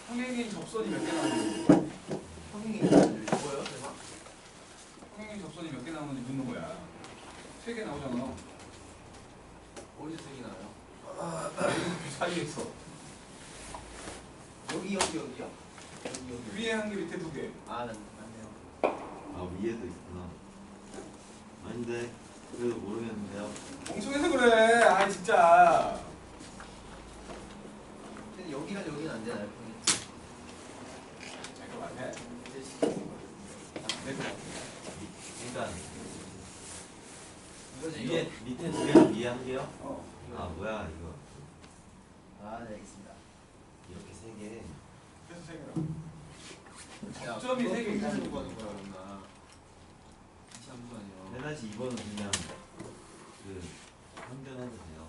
평행인 접선이 몇 개 나오는지 물어. 평행이 뭐예요, 대박? 평행인 접선이 몇 개 나오는지 묻는 거야. 3개 나오잖아. 어디서 색이 나요? 그 사이에서 여기요? 여기. 위에 한 개, 밑에 2개. 아, 맞네요. 아 위에도 있구나. 아닌데 그래도 모르겠는데요. 멍청해서 그래. 아 진짜. 근데 여기랑 여기는 안 되나요, 평행? 잠깐만 해. 그러니까 이거죠, 위에 이거? 밑에 2개랑 위에 1개요? 어. 아 뭐야 이거 아, 네, 알겠습니다. 이렇게 3개. 그래서 3개라고. 접점이 3개 있다는 누구 거. 하는 거야, 그러나? 이치 함수 아니에요. 대단히 이거는 그냥 그 평균해도 돼요.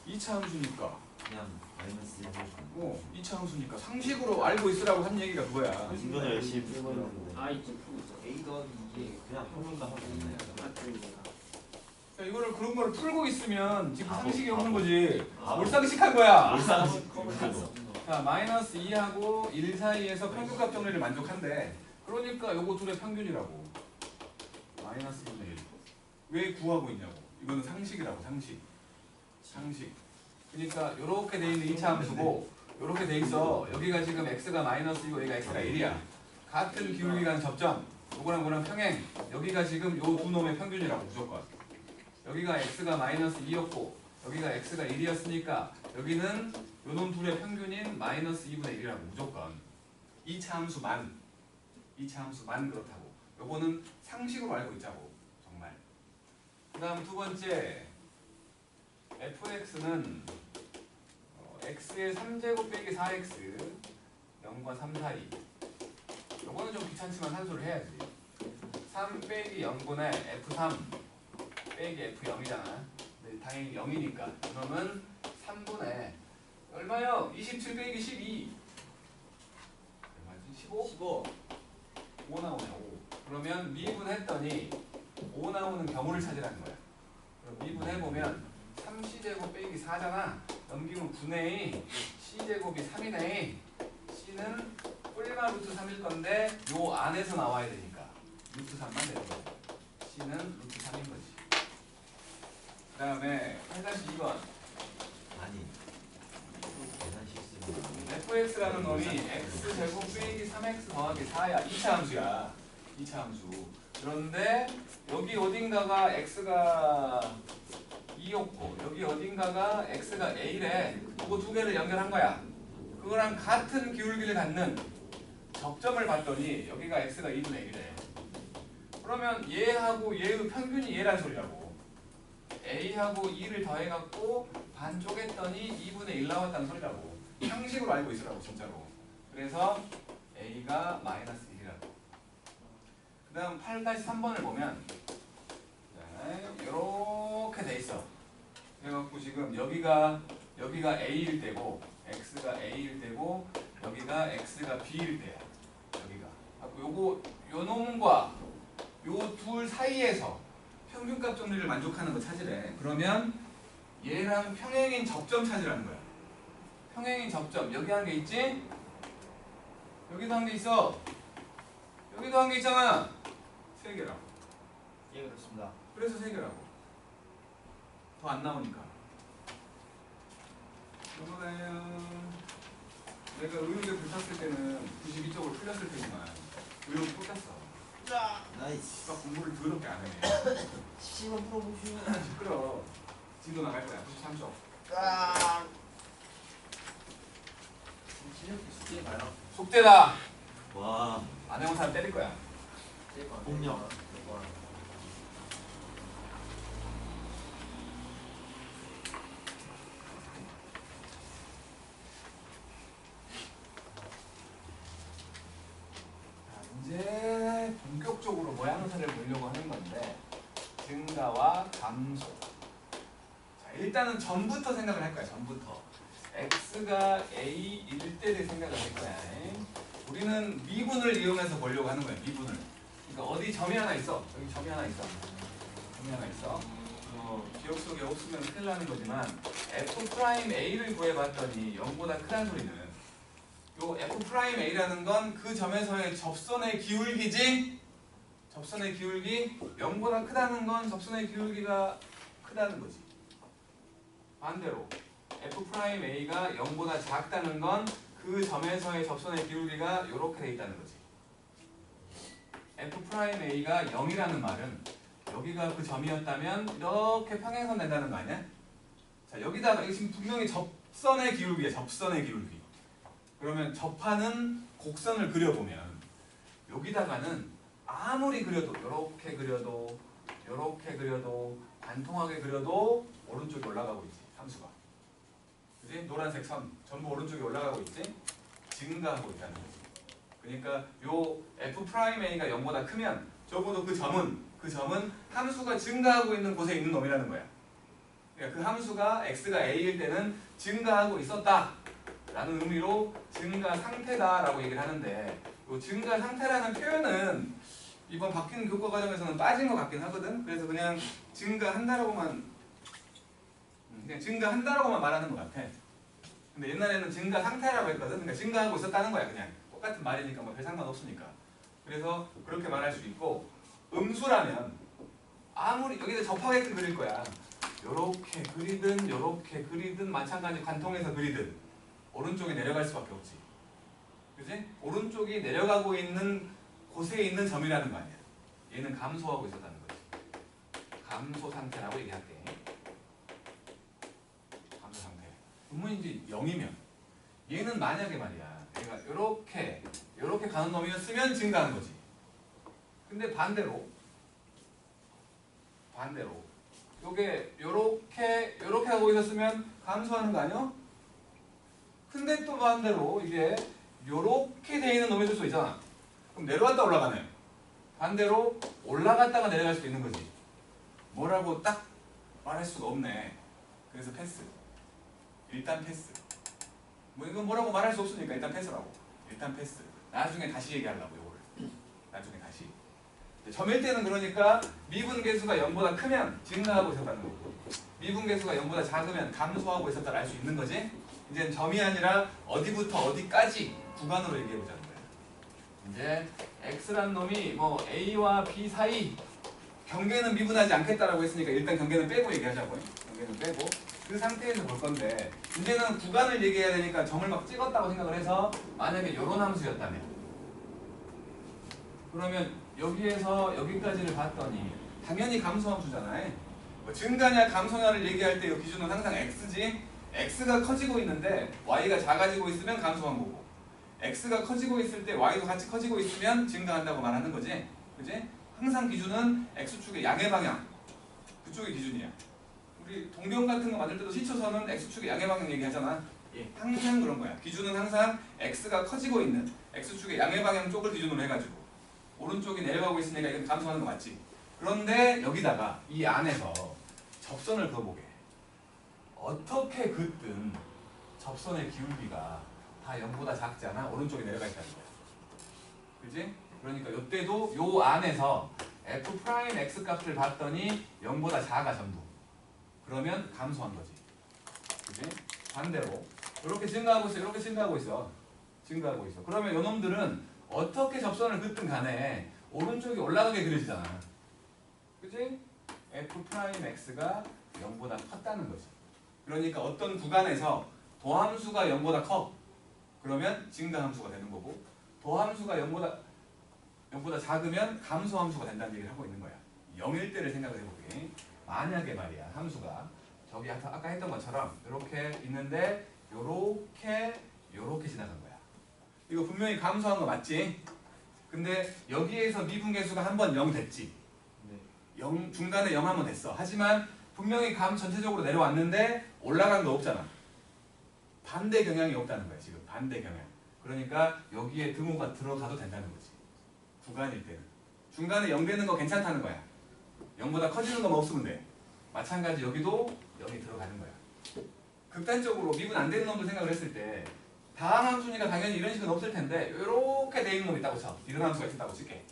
2차 함수니까. 그냥 마이너스 1 2차 함수니까 상식으로 알고 있으라고 한 얘기가 그거야. 인간을 열심히 풀고 있는데 아 이제 풀고 있어. A 더하기 2에 그냥 평균가 하고 있네. 그러니까 이거를 그런 거를 풀고 있으면 지금 바보, 상식이 바보. 오는 거지. 바보. 뭘 상식한 거야? 몰상식 자, 마이너스 2하고 1 사이에서 평균값 정리를 만족한대. 그러니까 요거 둘의 평균이라고. 마이너스 2분의 1. 왜 구하고 있냐고. 이거는 상식이라고, 상식. 상식. 그러니까 요렇게 돼 있는 2차 함수고 요렇게 돼 있어. 여기가 지금 x가 마이너스 2고 여기가 x가 1이야. 같은 기울기 간 접점. 요거랑 요거랑 평행. 여기가 지금 요 두 놈의 평균이라고 무조건. 여기가 x가 마이너스 2였고 여기가 x가 1이었으니까 여기는 요놈 둘의 평균인 마이너스 2분의 1이라고 무조건. 2차 함수만 그렇다고. 요거는 상식으로 알고 있자고. 정말. 그 다음 두 번째 fx는 x의 3제곱 빼기 4x 0과 3 사이. 요거는 좀 귀찮지만 한수를 해야지. 3 빼기 0분의 f3 빼기 f0이잖아. 당연히 0이니까 그러면 3분의 얼마요? 27 빼기 12 얼마지? 15? 5 나오네 5. 그러면 미분했더니 5 나오는 경우를 찾으라는 거야. 그럼 미분해보면 3c제곱 빼기 4잖아. 넘기면 9네. c제곱이 3이네. c는 뿔마 루트 3일 건데 요 안에서 나와야 되니까 루트 3만 되는 거고 c는 루트 3인 거지. 그 다음에 8-2번 아니 계산 실수는 fx라는 놈이 x제곱 빼기 3x 더하기 4야. 2차 함수야. 2차 함수. 그런데 여기 어딘가가 x가 2였고 여기 어딘가가 x가 a래. 그거 두 개를 연결한 거야. 그거랑 같은 기울기를 갖는 접점을 봤더니 여기가 x가 2분의 1이래. 그러면 얘하고 얘의 평균이 얘란 소리라고. a하고 2를 더해갖고 반 쪼갰더니 2분의 1 나왔다는 소리라고. 상식으로 알고 있으라고 진짜로. 그래서 a가 마이너스 1이라고. 그 다음 8-3번을 보면 이렇게 돼 있어. 그래갖고 지금 여기가 a일 때고 x가 a일 때고 여기가 x가 b일 때야. 여기가. 요거 요 놈과 요 둘 사이에서 평균값 정리를 만족하는 거 찾으래. 그러면 얘랑 평행인 접점 찾으라는 거야. 평행인 접점. 여기 한 개 있지? 여기도 한 개 있어. 여기도 한 개 있잖아. 3개라고. 예, 그렇습니다. 그래서 3개라고. 더 안 나오니까. 넘어가요. 내가 의욕에 불탔을 때는 92쪽으로 풀렸을 테지만 의욕이 꽂혔어. 나이스. 누가 공부를 더럽게 안 해. 시간 풀어보시오. 시끄러. 진도 나갈 거야. 93쪽. 실력 숙제 봐요. 속죄다. 와 안 해본 사람 때릴 거야. 폭력. 이제 본격적으로 모양새를 보려고 하는 건데 증가와 감소 일단은 전부터 생각을 할 거야. 전부터 x가 a일 때를 생각을 할 거야. 우리는 미분을 이용해서 보려고 하는 거야. 미분을. 그러니까 어디 점이 하나 있어. 여기 점이 하나 있어. 점이 하나 있어. 기억 속에 없으면 큰일 나는 거지만 f'a를 구해봤더니 0보다 크다는 소리는 요 f'a라는 건 그 점에서의 접선의 기울기지. 접선의 기울기 0보다 크다는 건 접선의 기울기가 크다는 거지. 반대로 f'a가 0보다 작다는 건 그 점에서의 접선의 기울기가 이렇게 돼 있다는 거지. f'a가 0이라는 말은 여기가 그 점이었다면 이렇게 평행선 된다는 거 아니야? 자, 여기다가 이거 지금 분명히 접선의 기울기야. 접선의 기울기. 그러면 접하는 곡선을 그려보면 여기다가는 아무리 그려도 이렇게 그려도 이렇게 그려도 관통하게 그려도 오른쪽에 올라가고 있지. 함수가. 그지? 노란색 선 전부 오른쪽에 올라가고 있지? 증가하고 있다는 거지. 그러니까 요 f'a가 0보다 크면 적어도 그 점은 함수가 증가하고 있는 곳에 있는 놈이라는 거야. 그러니까 그 함수가 x가 a일 때는 증가하고 있었다 라는 의미로 증가 상태다라고 얘기를 하는데 요 증가 상태라는 표현은 이번 바뀐 교과 과정에서는 빠진 것 같긴 하거든. 그래서 그냥 증가한다라고만 말하는 것 같아. 근데 옛날에는 증가 상태라고 했거든. 그러니까 증가하고 있었다는 거야. 그냥 똑같은 말이니까 뭐 별 상관없으니까. 그래서 그렇게 말할 수 있고 음수라면 아무리 여기다 접하게끔 그릴 거야. 요렇게 그리든 요렇게 그리든 마찬가지 관통해서 그리든 오른쪽에 내려갈 수밖에 없지. 그지? 오른쪽이 내려가고 있는 곳에 있는 점이라는 거 아니야. 얘는 감소하고 있었다는 거지. 감소 상태라고 얘기할게. 감소 상태. 분명히 이제 0이면 얘는 만약에 말이야. 얘가 요렇게 가는 놈이었으면 증가하는 거지. 근데 반대로 요게 요렇게 하고 있었으면 감소하는 거 아니야? 근데 또 반대로 이게 요렇게 돼 있는 놈이 있을 수 있잖아. 그럼 내려갔다 올라가네. 반대로 올라갔다가 내려갈 수도 있는 거지. 뭐라고 딱 말할 수가 없네. 그래서 패스. 일단 패스. 뭐 이건 뭐라고 말할 수 없으니까 일단 패스라고. 일단 패스. 나중에 다시 얘기하려고 요거를. 나중에 다시. 점일 때는 그러니까 미분 계수가 0보다 크면 증가하고 있었다는 거고 미분 계수가 0보다 작으면 감소하고 있었다를 알 수 있는 거지. 이제 점이 아니라 어디부터 어디까지 구간으로 얘기해 보자는 거야. 이제 x란 놈이 뭐 a와 b 사이 경계는 미분하지 않겠다라고 했으니까 일단 경계는 빼고 얘기하자고요. 경계는 빼고 그 상태에서 볼 건데 이제는 구간을 얘기해야 되니까 점을 막 찍었다고 생각을 해서 만약에 이런 함수였다면 그러면 여기에서 여기까지를 봤더니 당연히 감소함수잖아요. 뭐 증가냐 감소냐를 얘기할 때 이 기준은 항상 x지. x가 커지고 있는데 y가 작아지고 있으면 감소한 거고 x가 커지고 있을 때 y도 같이 커지고 있으면 증가한다고 말하는 거지. 그지? 항상 기준은 x축의 양의 방향 그쪽이 기준이야. 우리 동경 같은 거 만들 때도 시초선은 x축의 양의 방향 얘기하잖아. 항상 그런 거야. 기준은 항상 x가 커지고 있는 x축의 양의 방향 쪽을 기준으로 해가지고 오른쪽이 내려가고 있으니까 이건 감소하는 거 맞지? 그런데 여기다가 이 안에서 접선을 그어보게. 어떻게 긋든 접선의 기울기가 다 0보다 작잖아. 오른쪽에 내려가 있다는 거야. 그지? 그러니까 이때도 요 안에서 f'x 값을 봤더니 0보다 작아 전부. 그러면 감소한 거지. 그지? 반대로 이렇게 증가하고 있어. 이렇게 증가하고 있어. 증가하고 있어. 그러면 요놈들은 어떻게 접선을 긋든 간에 오른쪽이 올라가게 그려지잖아. 그치? f'x가 0보다 컸다는 거지. 그러니까 어떤 구간에서 도함수가 0보다 커. 그러면 증가함수가 되는 거고 도함수가 0보다 작으면 감소함수가 된다는 얘기를 하고 있는 거야. 0일 때를 생각을 해보게. 만약에 말이야 함수가 저기 아까 했던 것처럼 이렇게 있는데 요렇게 지나간 거야. 이거 분명히 감소한 거 맞지? 근데 여기에서 미분계수가 한 번 0 됐지? 네. 0, 중간에 0 한 번 됐어. 하지만 분명히 감 전체적으로 내려왔는데 올라간 거 없잖아. 반대 경향이 없다는 거야 지금. 반대 경향. 그러니까 여기에 등호가 들어가도 된다는 거지. 구간일 때는. 중간에 0 되는 거 괜찮다는 거야. 0보다 커지는 거만 없으면 돼. 마찬가지 여기도 0이 들어가는 거야. 극단적으로 미분 안 되는 놈들 생각을 했을 때 다항 함수니까 당연히 이런 식은 없을 텐데 이렇게 돼 있는 놈이 있다고 쳐. 이런 함수가 있다고 칠게.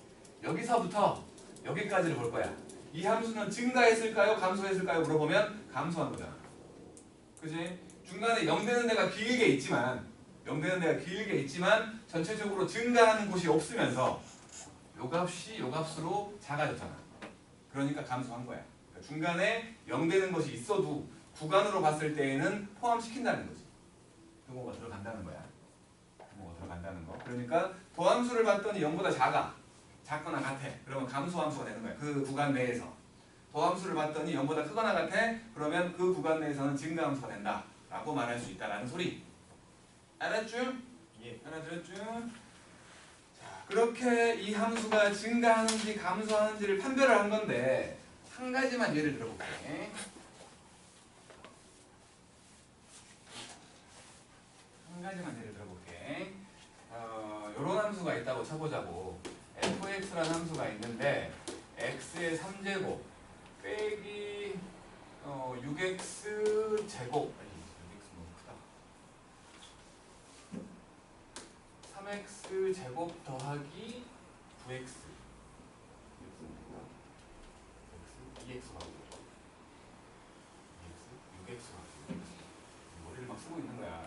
여기서부터 여기까지를 볼 거야. 이 함수는 증가했을까요? 감소했을까요? 물어보면 감소한 거잖아. 그지? 중간에 0 되는 데가 길게 있지만 전체적으로 증가하는 곳이 없으면서 요 값이 요 값으로 작아졌잖아. 그러니까 감소한 거야. 그러니까 중간에 0 되는 것이 있어도 구간으로 봤을 때에는 포함시킨다는 거지. 규모가 들어간다는 거야. 규모가 들어간다는 거. 그러니까 도함수를 봤더니 0보다 작거나 같아. 그러면 감소함수가 되는 거야. 그 구간 내에서. 도함수를 봤더니 0보다 크거나 같아. 그러면 그 구간 내에서는 증가함수가 된다. 라고 말할 수 있다라는 소리. 알았죠? 예. 알아들었죠? 자, 그렇게 이 함수가 증가하는지 감소하는지를 판별을 한 건데 한 가지만 예를 들어볼게. 한 가지만 예를 들어볼게. 요런 함수가 있다고 쳐보자고. fx라는 함수가 있는데 x의 3제곱 빼기 6x 제곱 3x 제곱 더하기 9x 2x 하고 6x 하고 머리를 막 쓰고 있는 거야.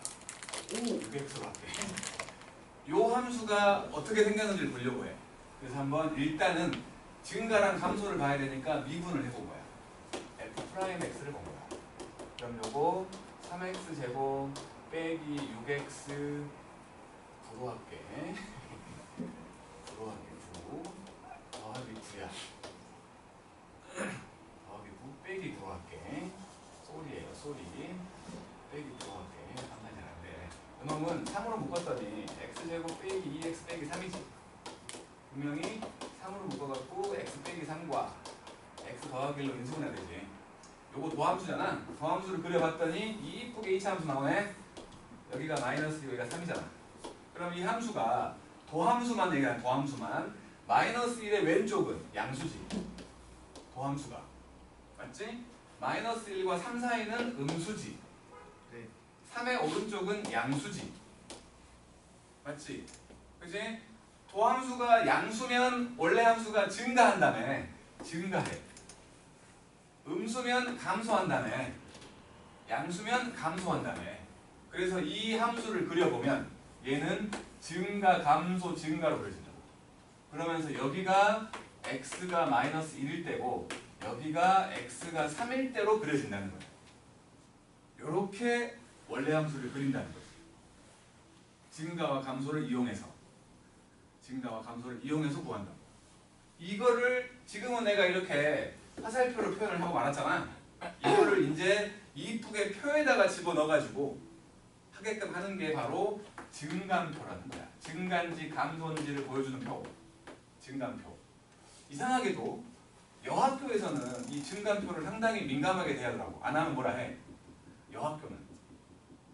6x 밖에. 요 함수가 어떻게 생겼는지를 보려고 해. 그래서 한번 일단은 증가랑 감소를 봐야 되니까 미분을 해본 거야. f'x를 본 거야. 그럼 요거 3x 제곱 빼기 6x 9로 할게. 9로 할게. 9 더하기 9야. 더하기 9 빼기 9로 할게. 쏘리예요. 쏘리. 빼기 9로 할게. 상관이 안 돼. 이놈은 3으로 묶었더니 x제곱 빼기 2x 빼기 3이지. 분명히 3으로 묶어갖고 x 빼기 3과 x 더하기 1로 인수분해야 되지. 요거 도함수잖아. 도함수를 그려봤더니 이쁘게 2차 함수 나오네. 여기가 마이너스 여기가 3이잖아. 그럼 이 함수가 도함수만 얘기하는 도함수만 마이너스 1의 왼쪽은 양수지. 도함수가. 맞지? 마이너스 1과 3 사이는 음수지. 네. 3의 오른쪽은 양수지. 맞지? 그지? 도함수가 양수면 원래 함수가 증가한다며. 증가해. 음수면 감소한다며. 양수면 감소한다며. 그래서 이 함수를 그려보면 얘는 증가, 감소, 증가로 그려진다고. 그러면서 여기가 x가 마이너스 1일 때고 여기가 x가 3일 때로 그려진다는 거예요. 이렇게 원래 함수를 그린다는 거죠. 증가와 감소를 이용해서. 증가와 감소를 이용해서 구한다고. 이거를 지금은 내가 이렇게 화살표로 표현을 하고 말았잖아. 이거를 이제 이쁘게 표에다가 집어넣어가지고 하게끔 하는 게 바로 증감표라는 거야. 증가인지 감소인지를 보여주는 표. 증감표. 이상하게도 여학교에서는 이 증감표를 상당히 민감하게 대하더라고. 안 하면 뭐라 해. 여학교는.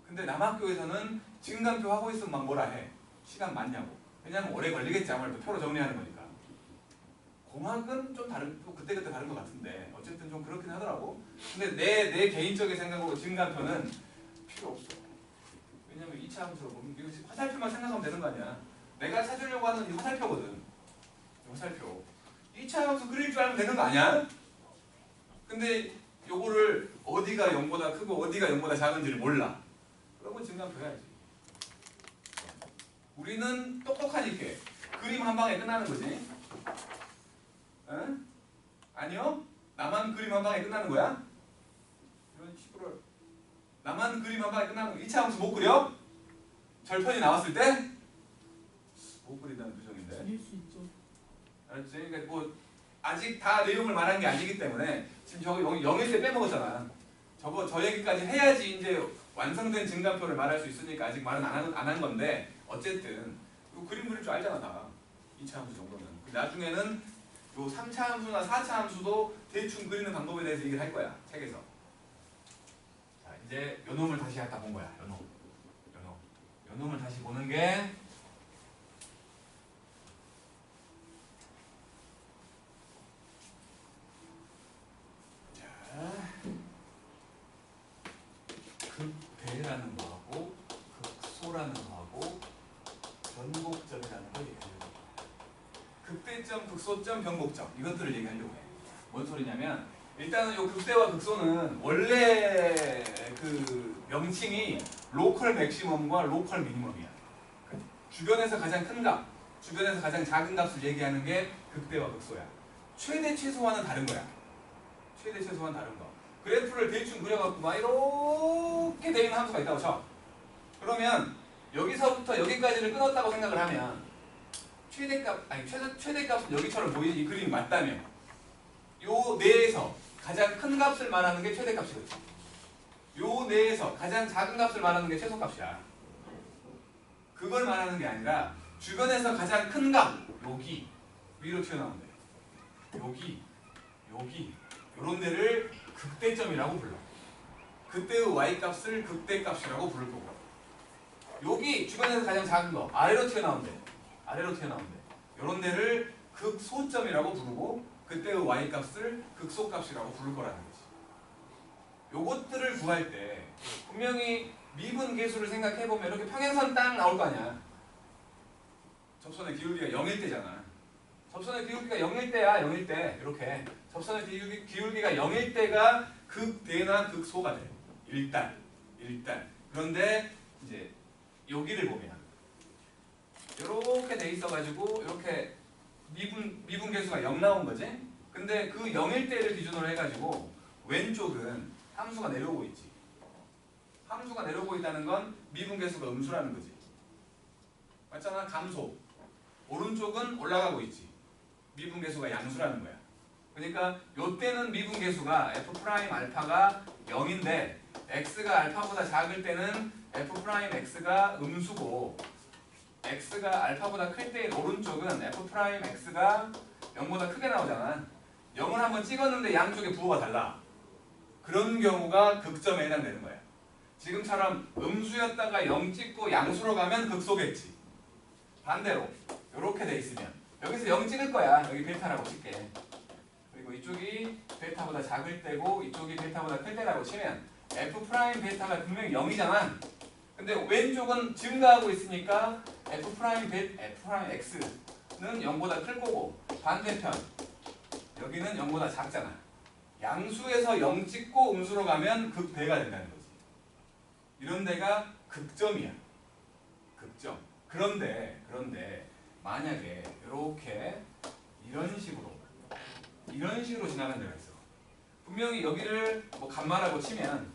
근데 남학교에서는 증감표 하고 있으면 막 뭐라 해. 시간 많냐고. 왜냐면 오래 걸리겠지. 아무래도 표로 정리하는 거니까. 공학은 좀 다른, 또 그때그때 다른 것 같은데 어쨌든 좀 그렇긴 하더라고. 근데 내 개인적인 생각으로 증감표는 필요 없어. 왜냐면 2차 함수로 보면 이거 화살표만 생각하면 되는 거 아니야. 내가 찾으려고 하는 이 화살표거든. 화살표. 2차 함수 그릴 줄 알면 되는 거 아니야? 근데 요거를 어디가 0보다 크고 어디가 0보다 작은지를 몰라. 그러면 증감표 해야지. 우리는 똑똑하니까 그림 한 방에 끝나는 거지. 응? 아니요? 나만 그림 한 방에 끝나는 거야? 이런 식으로 나만 그림 한 방에 끝나는 거. 2차 함수 못 그려? 절편이 나왔을 때? 못 그린다는 표정인데. 그릴 수 있죠. 알았지? 그러니까 뭐 아직 다 내용을 말한 게 아니기 때문에 지금 저거 0일 때 빼먹었잖아. 저 얘기까지 해야지 이제 완성된 증감표를 말할 수 있으니까 아직 말은 안 한 건데 어쨌든 요 그림 그릴 줄 알잖아 다. 2차 함수 정도는. 나중에는 요 3차 함수나 4차 함수도 대충 그리는 방법에 대해서 얘기를 할 거야. 책에서. 자 이제 요 놈을 다시 갖다 본 거야. 요 놈을 다시 보는 게 극대라는 거하고 극소라는 거하고 변곡점이라는 걸 얘기하려고 해요. 극대점, 극소점, 변곡점 이것들을 얘기하려고 해요. 뭔 소리냐면 일단은 이 극대와 극소는 원래 그 명칭이 로컬 맥시멈과 로컬 미니멈이야. 주변에서 가장 큰 값, 주변에서 가장 작은 값을 얘기하는 게 극대와 극소야. 최대 최소화는 다른 거야. 최대 최소화는 다른 거. 그래프를 대충 그려갖고 막 이렇게 돼 있는 함수가 있다고 쳐. 그러면 여기서부터 여기까지를 끊었다고 생각을 하면 최대값은 여기처럼 보이는 이 그림이 맞다면 요 내에서 가장 큰 값을 말하는 게 최대값이거든. 요 내에서 가장 작은 값을 말하는 게 최소값이야. 그걸 말하는 게 아니라 주변에서 가장 큰 값, 여기 위로 튀어나온대. 여기 요런 데를 극대점이라고 불러. 그때의 y값을 극대값이라고 부를 거고, 여기 주변에서 가장 작은 거 아래로 튀어나온대. 요런 데를 극소점이라고 부르고 그때의 y값을 극소값이라고 부를 거라는 거지. 요것들을 구할 때 분명히 미분 계수를 생각해보면 이렇게 평행선 딱 나올 거 아니야. 접선의 기울기가 0일 때잖아. 접선의 기울기가 0일 때야. 0일 때 이렇게 접선의 기울기가 0일 때가 극대나 극소가 돼. 일단 그런데 이제 여기를 보면 이렇게 돼 있어가지고 이렇게 미분 계수가 0 나온 거지. 근데 그 0일 때를 기준으로 해가지고 왼쪽은 함수가 내려오고 있지. 함수가 내려오고 있다는 건 미분 계수가 음수라는 거지. 맞잖아. 감소. 오른쪽은 올라가고 있지. 미분 계수가 양수라는 거야. 그러니까 요때는 미분 계수가 f' 알파가 0인데 x가 알파보다 작을 때는 f' x가 음수고, x가 알파보다 클 때인 오른쪽은 f' x가 0보다 크게 나오잖아. 0을 한번 찍었는데 양쪽의 부호가 달라. 그런 경우가 극점에 해당되는 거야. 지금처럼 음수였다가 0 찍고 양수로 가면 극소겠지. 반대로 이렇게 돼 있으면 여기서 0 찍을 거야. 여기 베타라고 칠게. 그리고 이쪽이 베타보다 작을 때고 이쪽이 베타보다 클 때라고 치면 f' 베타가 분명히 0이잖아. 근데 왼쪽은 증가하고 있으니까 f' x는 0보다 클 거고, 반대편 여기는 0보다 작잖아. 양수에서 0 찍고 음수로 가면 극대가 된다는 거지. 이런 데가 극점이야. 극점. 그런데 만약에 이렇게 이런 식으로 지나가는 데가 있어. 분명히 여기를 뭐 감마라고 치면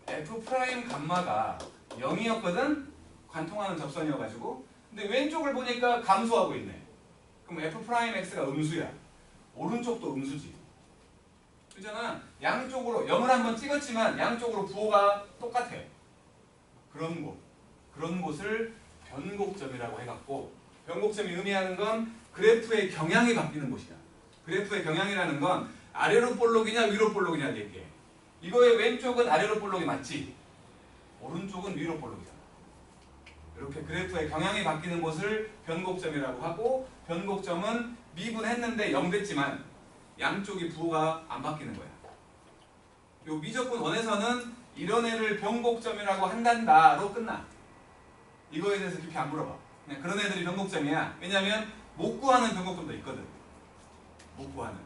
f' 감마가 0이었거든. 관통하는 접선이어가지고. 근데 왼쪽을 보니까 감소하고 있네. 그럼 f' x가 음수야. 오른쪽도 음수지. 그잖아. 양쪽으로 0을 한번 찍었지만 양쪽으로 부호가 똑같아. 그런 곳을 변곡점이라고 해갖고, 변곡점이 의미하는 건 그래프의 경향이 바뀌는 곳이야. 그래프의 경향이라는 건 아래로 볼록이냐 위로 볼록이냐 얘기해. 이거의 왼쪽은 아래로 볼록이 맞지? 오른쪽은 위로 볼록이잖아. 이렇게 그래프의 경향이 바뀌는 곳을 변곡점이라고 하고, 변곡점은 미분했는데 0 됐지만 양쪽이 부호가 안 바뀌는 거야. 요 미적분 원에서는 이런 애를 변곡점이라고 한단다로 끝나. 이거에 대해서 깊이 안 물어봐. 그냥 그런 애들이 변곡점이야. 왜냐면 못 구하는 변곡점도 있거든. 못 구하는.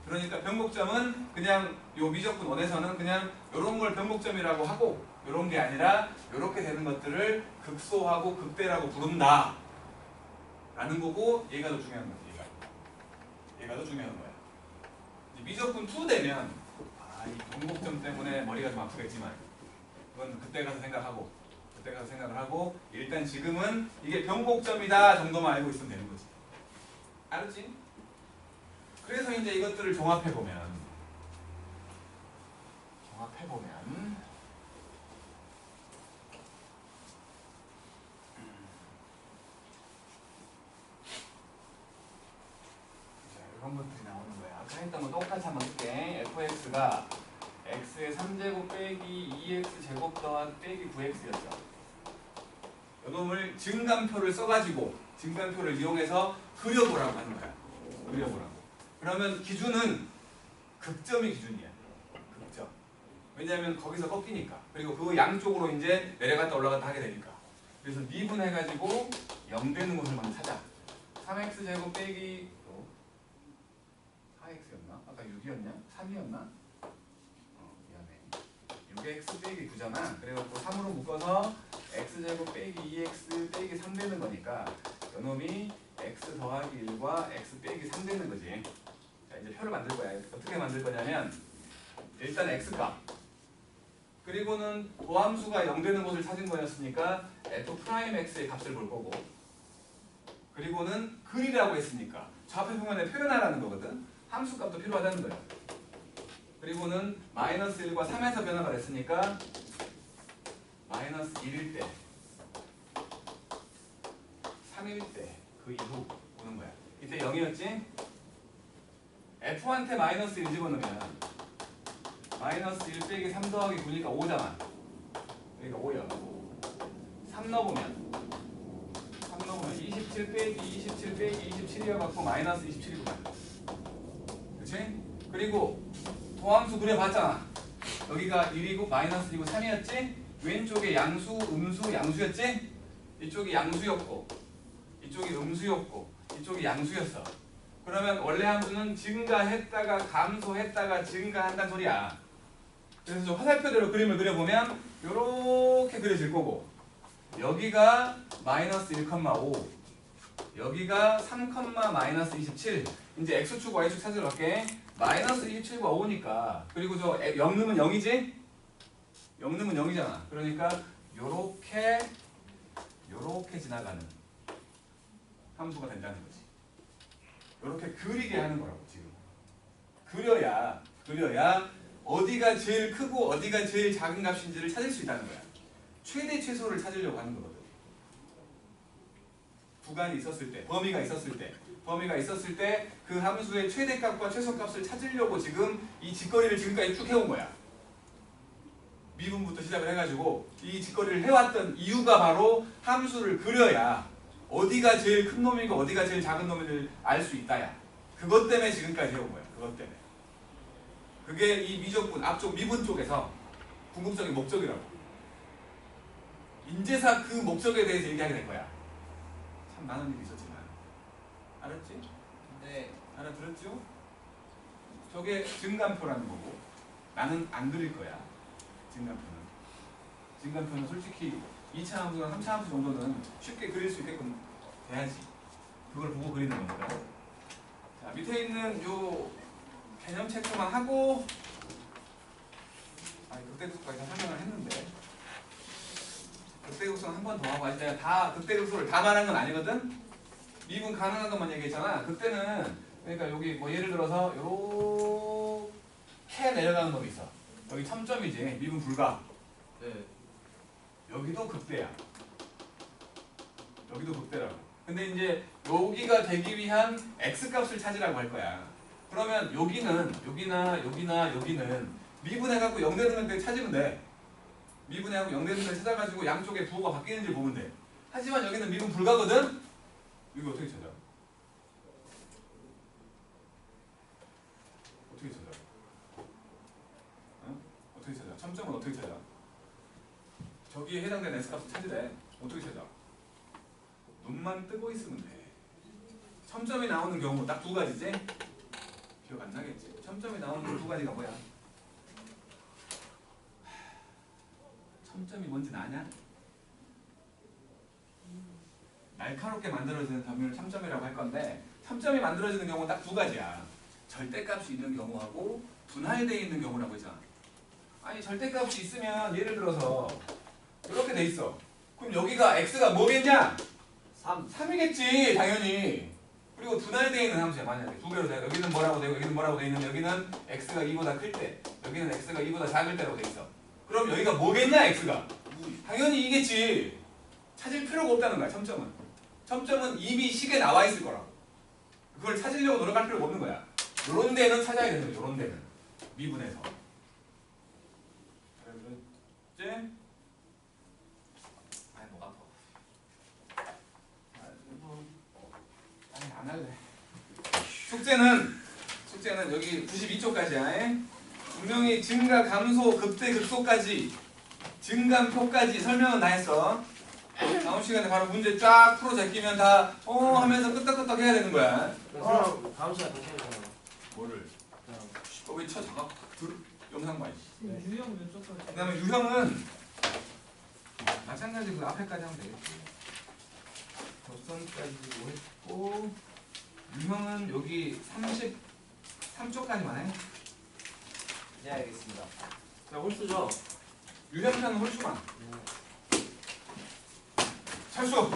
그러니까 변곡점은 그냥 요 미적분 원에서는 그냥 요런 걸 변곡점이라고 하고, 요런 게 아니라 요렇게 되는 것들을 극소하고 극대라고 부른다 라는 거고, 얘가 더 중요한 거지. 얘가 더 중요한 거야. 미적분 2 되면 이 변곡점 때문에 머리가 좀 아프겠지만 그건 그때 가서 생각을 하고 일단 지금은 이게 변곡점이다 정도만 알고 있으면 되는 거지. 알았지? 그래서 이제 이것들을 종합해보면 이런 것들이 나오는 거야. 아까 했던 거 똑같이 한번 쓸게. fx가 x의 3제곱 빼기 2x제곱 더하기 빼기 9x였죠. 이놈을 증감표를 써가지고 증감표를 이용해서 그려보라고 하는 거야. 그려보라고. 그러면 기준은 극점이 기준이야. 극점. 왜냐하면 거기서 꺾이니까. 그리고 그 양쪽으로 이제 내려갔다 올라갔다 하게 되니까. 그래서 미분해가지고 0 되는 곳을 먼저 찾아. 3x 제곱 빼기 4x였나? 아까 6이었냐? 3이었나? 미안해. 6x 빼기 9잖아. 그래갖고 3으로 묶어서 x제곱 빼기 2x 빼기 3 되는 거니까 요놈이 x 더하기 1과 x 빼기 3 되는 거지. 자, 이제 표를 만들 거야. 어떻게 만들 거냐면 일단 x값 그리고는 도함수가 0 되는 곳을 찾은 거였으니까 f'x의 값을 볼 거고 그리고는 글이라고 했으니까 좌표 평면에 표현하라는 거거든. 함수값도 필요하다는 거야. 그리고는 마이너스 1과 3에서 변화가 됐으니까 마이너스 1일 때 3일 때 그 이후 오는 거야. 이때 0이었지? f한테 마이너스 1 집어넣으면 마이너스 1 빼기 3 더하기 9니까 5잖아. 그러니까 5야. 3 넣어보면 27 빼기 27 빼기 27이어갖고 마이너스 27이구나. 그치? 그리고 도함수 그려봤잖아. 여기가 1이고 마이너스 2고 3이었지? 왼쪽에 양수, 음수, 양수였지? 이쪽이 양수였고 이쪽이 음수였고 이쪽이 양수였어. 그러면 원래 함수는 증가했다가 감소했다가 증가한다는 소리야. 그래서 저 화살표대로 그림을 그려보면 이렇게 그려질 거고 여기가 마이너스 1,5 여기가 3, 마이너스 27 이제 x축 y축 찾으러 갈게. 마이너스 27과 5니까 그리고 저 0 넣으면 0이지? 0 넣으면 0이잖아. 그러니까 요렇게 지나가는 함수가 된다는 거지. 요렇게 그리게 하는 거라고 지금. 그려야 어디가 제일 크고 어디가 제일 작은 값인지를 찾을 수 있다는 거야. 최대 최소를 찾으려고 하는 거거든. 구간이 있었을 때, 범위가 있었을 때 그 함수의 최대값과 최소값을 찾으려고 지금 이 직거리를 지금까지 쭉 해온 거야. 미분부터 시작을 해가지고 이 직거리를 해왔던 이유가 바로 함수를 그려야 어디가 제일 큰 놈이고 어디가 제일 작은 놈인지를 알 수 있다야. 그것 때문에 지금까지 해온 거야. 그것 때문에. 그게 이 미적분, 앞쪽 미분 쪽에서 궁극적인 목적이라고. 인제사 그 목적에 대해서 얘기하게 될 거야. 참 많은 일이 있었지만. 알았지? 네. 알아들었죠? 저게 증감표라는 거고 나는 안 그릴 거야. 증감표는 솔직히 2차 함수나 3차 함수 정도는 쉽게 그릴 수 있게끔 돼야지. 그걸 보고 그리는 거니까. 자, 밑에 있는 요 개념 체크만 하고 극대극소까지 설명을 했는데 극대극소는 한 번 더 하고 아직 내가 다 극대극소를 다 말한 건 아니거든? 미분 가능한 것만 얘기했잖아. 그때는 그러니까 여기 뭐 예를 들어서 요렇게 내려가는 놈이 있어. 여기 첨점이지. 미분 불가. 네. 여기도 극대야. 여기도 극대라고. 근데 이제 여기가 되기 위한 x값을 찾으라고 할 거야. 그러면 여기는 여기는 미분해갖고 0 되는 데 찾으면 돼. 미분해갖고 0 되는 데 찾아가지고 양쪽에 부호가 바뀌는지 보면 돼. 하지만 여기는 미분 불가거든? 여기 어떻게 찾아? 어떻게 찾아? 어? 어떻게 찾아? 첨점은 어떻게 찾아? 저기에 해당되는 x값을 찾으래. 어떻게 찾아? 눈만 뜨고 있으면 돼. 첨점이 나오는 경우 딱 두 가지지? 기억 안 나겠지? 첨점이 나오는 두 가지가 뭐야? 첨점이 뭔지 아냐? 날카롭게 만들어지는 점유를 첨점이라고 할 건데 첨점이 만들어지는 경우는 딱 두 가지야. 절대값이 있는 경우하고 분할되어 있는 경우라고 했잖아. 아니 절대값이 있으면 예를 들어서 이렇게 돼 있어. 그럼 여기가 x가 뭐겠냐? 3이겠지 당연히. 그리고 분할되어 있는 함수야. 만약에 두 개로 돼. 여기는 뭐라고 되고 여기는 뭐라고 돼 있는데 여기는 x가 2보다 클 때 여기는 x가 2보다 작을 때라고 돼 있어. 그럼 여기가 뭐겠냐 x가? 당연히 이겠지. 찾을 필요가 없다는 거야. 첨점은 이미 식에 나와 있을 거라고. 그걸 찾으려고 노력할 필요가 없는 거야. 요런 데는 찾아야 되는 거야. 요런 데는 미분해서. 그랬지? 아니 목 아파. 아니 안 할래. 숙제는 여기 92쪽까지야. 분명히 증가, 감소, 급대, 극소까지 증감표까지 설명은 다 했어. 다음 시간에 바로 문제 쫙 풀어 제끼면 다 하면서 끄떡끄떡 해야 되는 거야. 그럼 다음 시간 다시 해보자요. 뭐를? 그냥 왜 쳐? 잠깐 영상 봐. 네. 유형 몇 쪽까지? 그 다음에 유형은 마찬가지 그 앞에까지 하면 되겠지. 접선까지도 했고 유형은 여기 33쪽까지만 해. 네 알겠습니다. 자 홀수죠. 유형편은 홀수만. 네. 철수.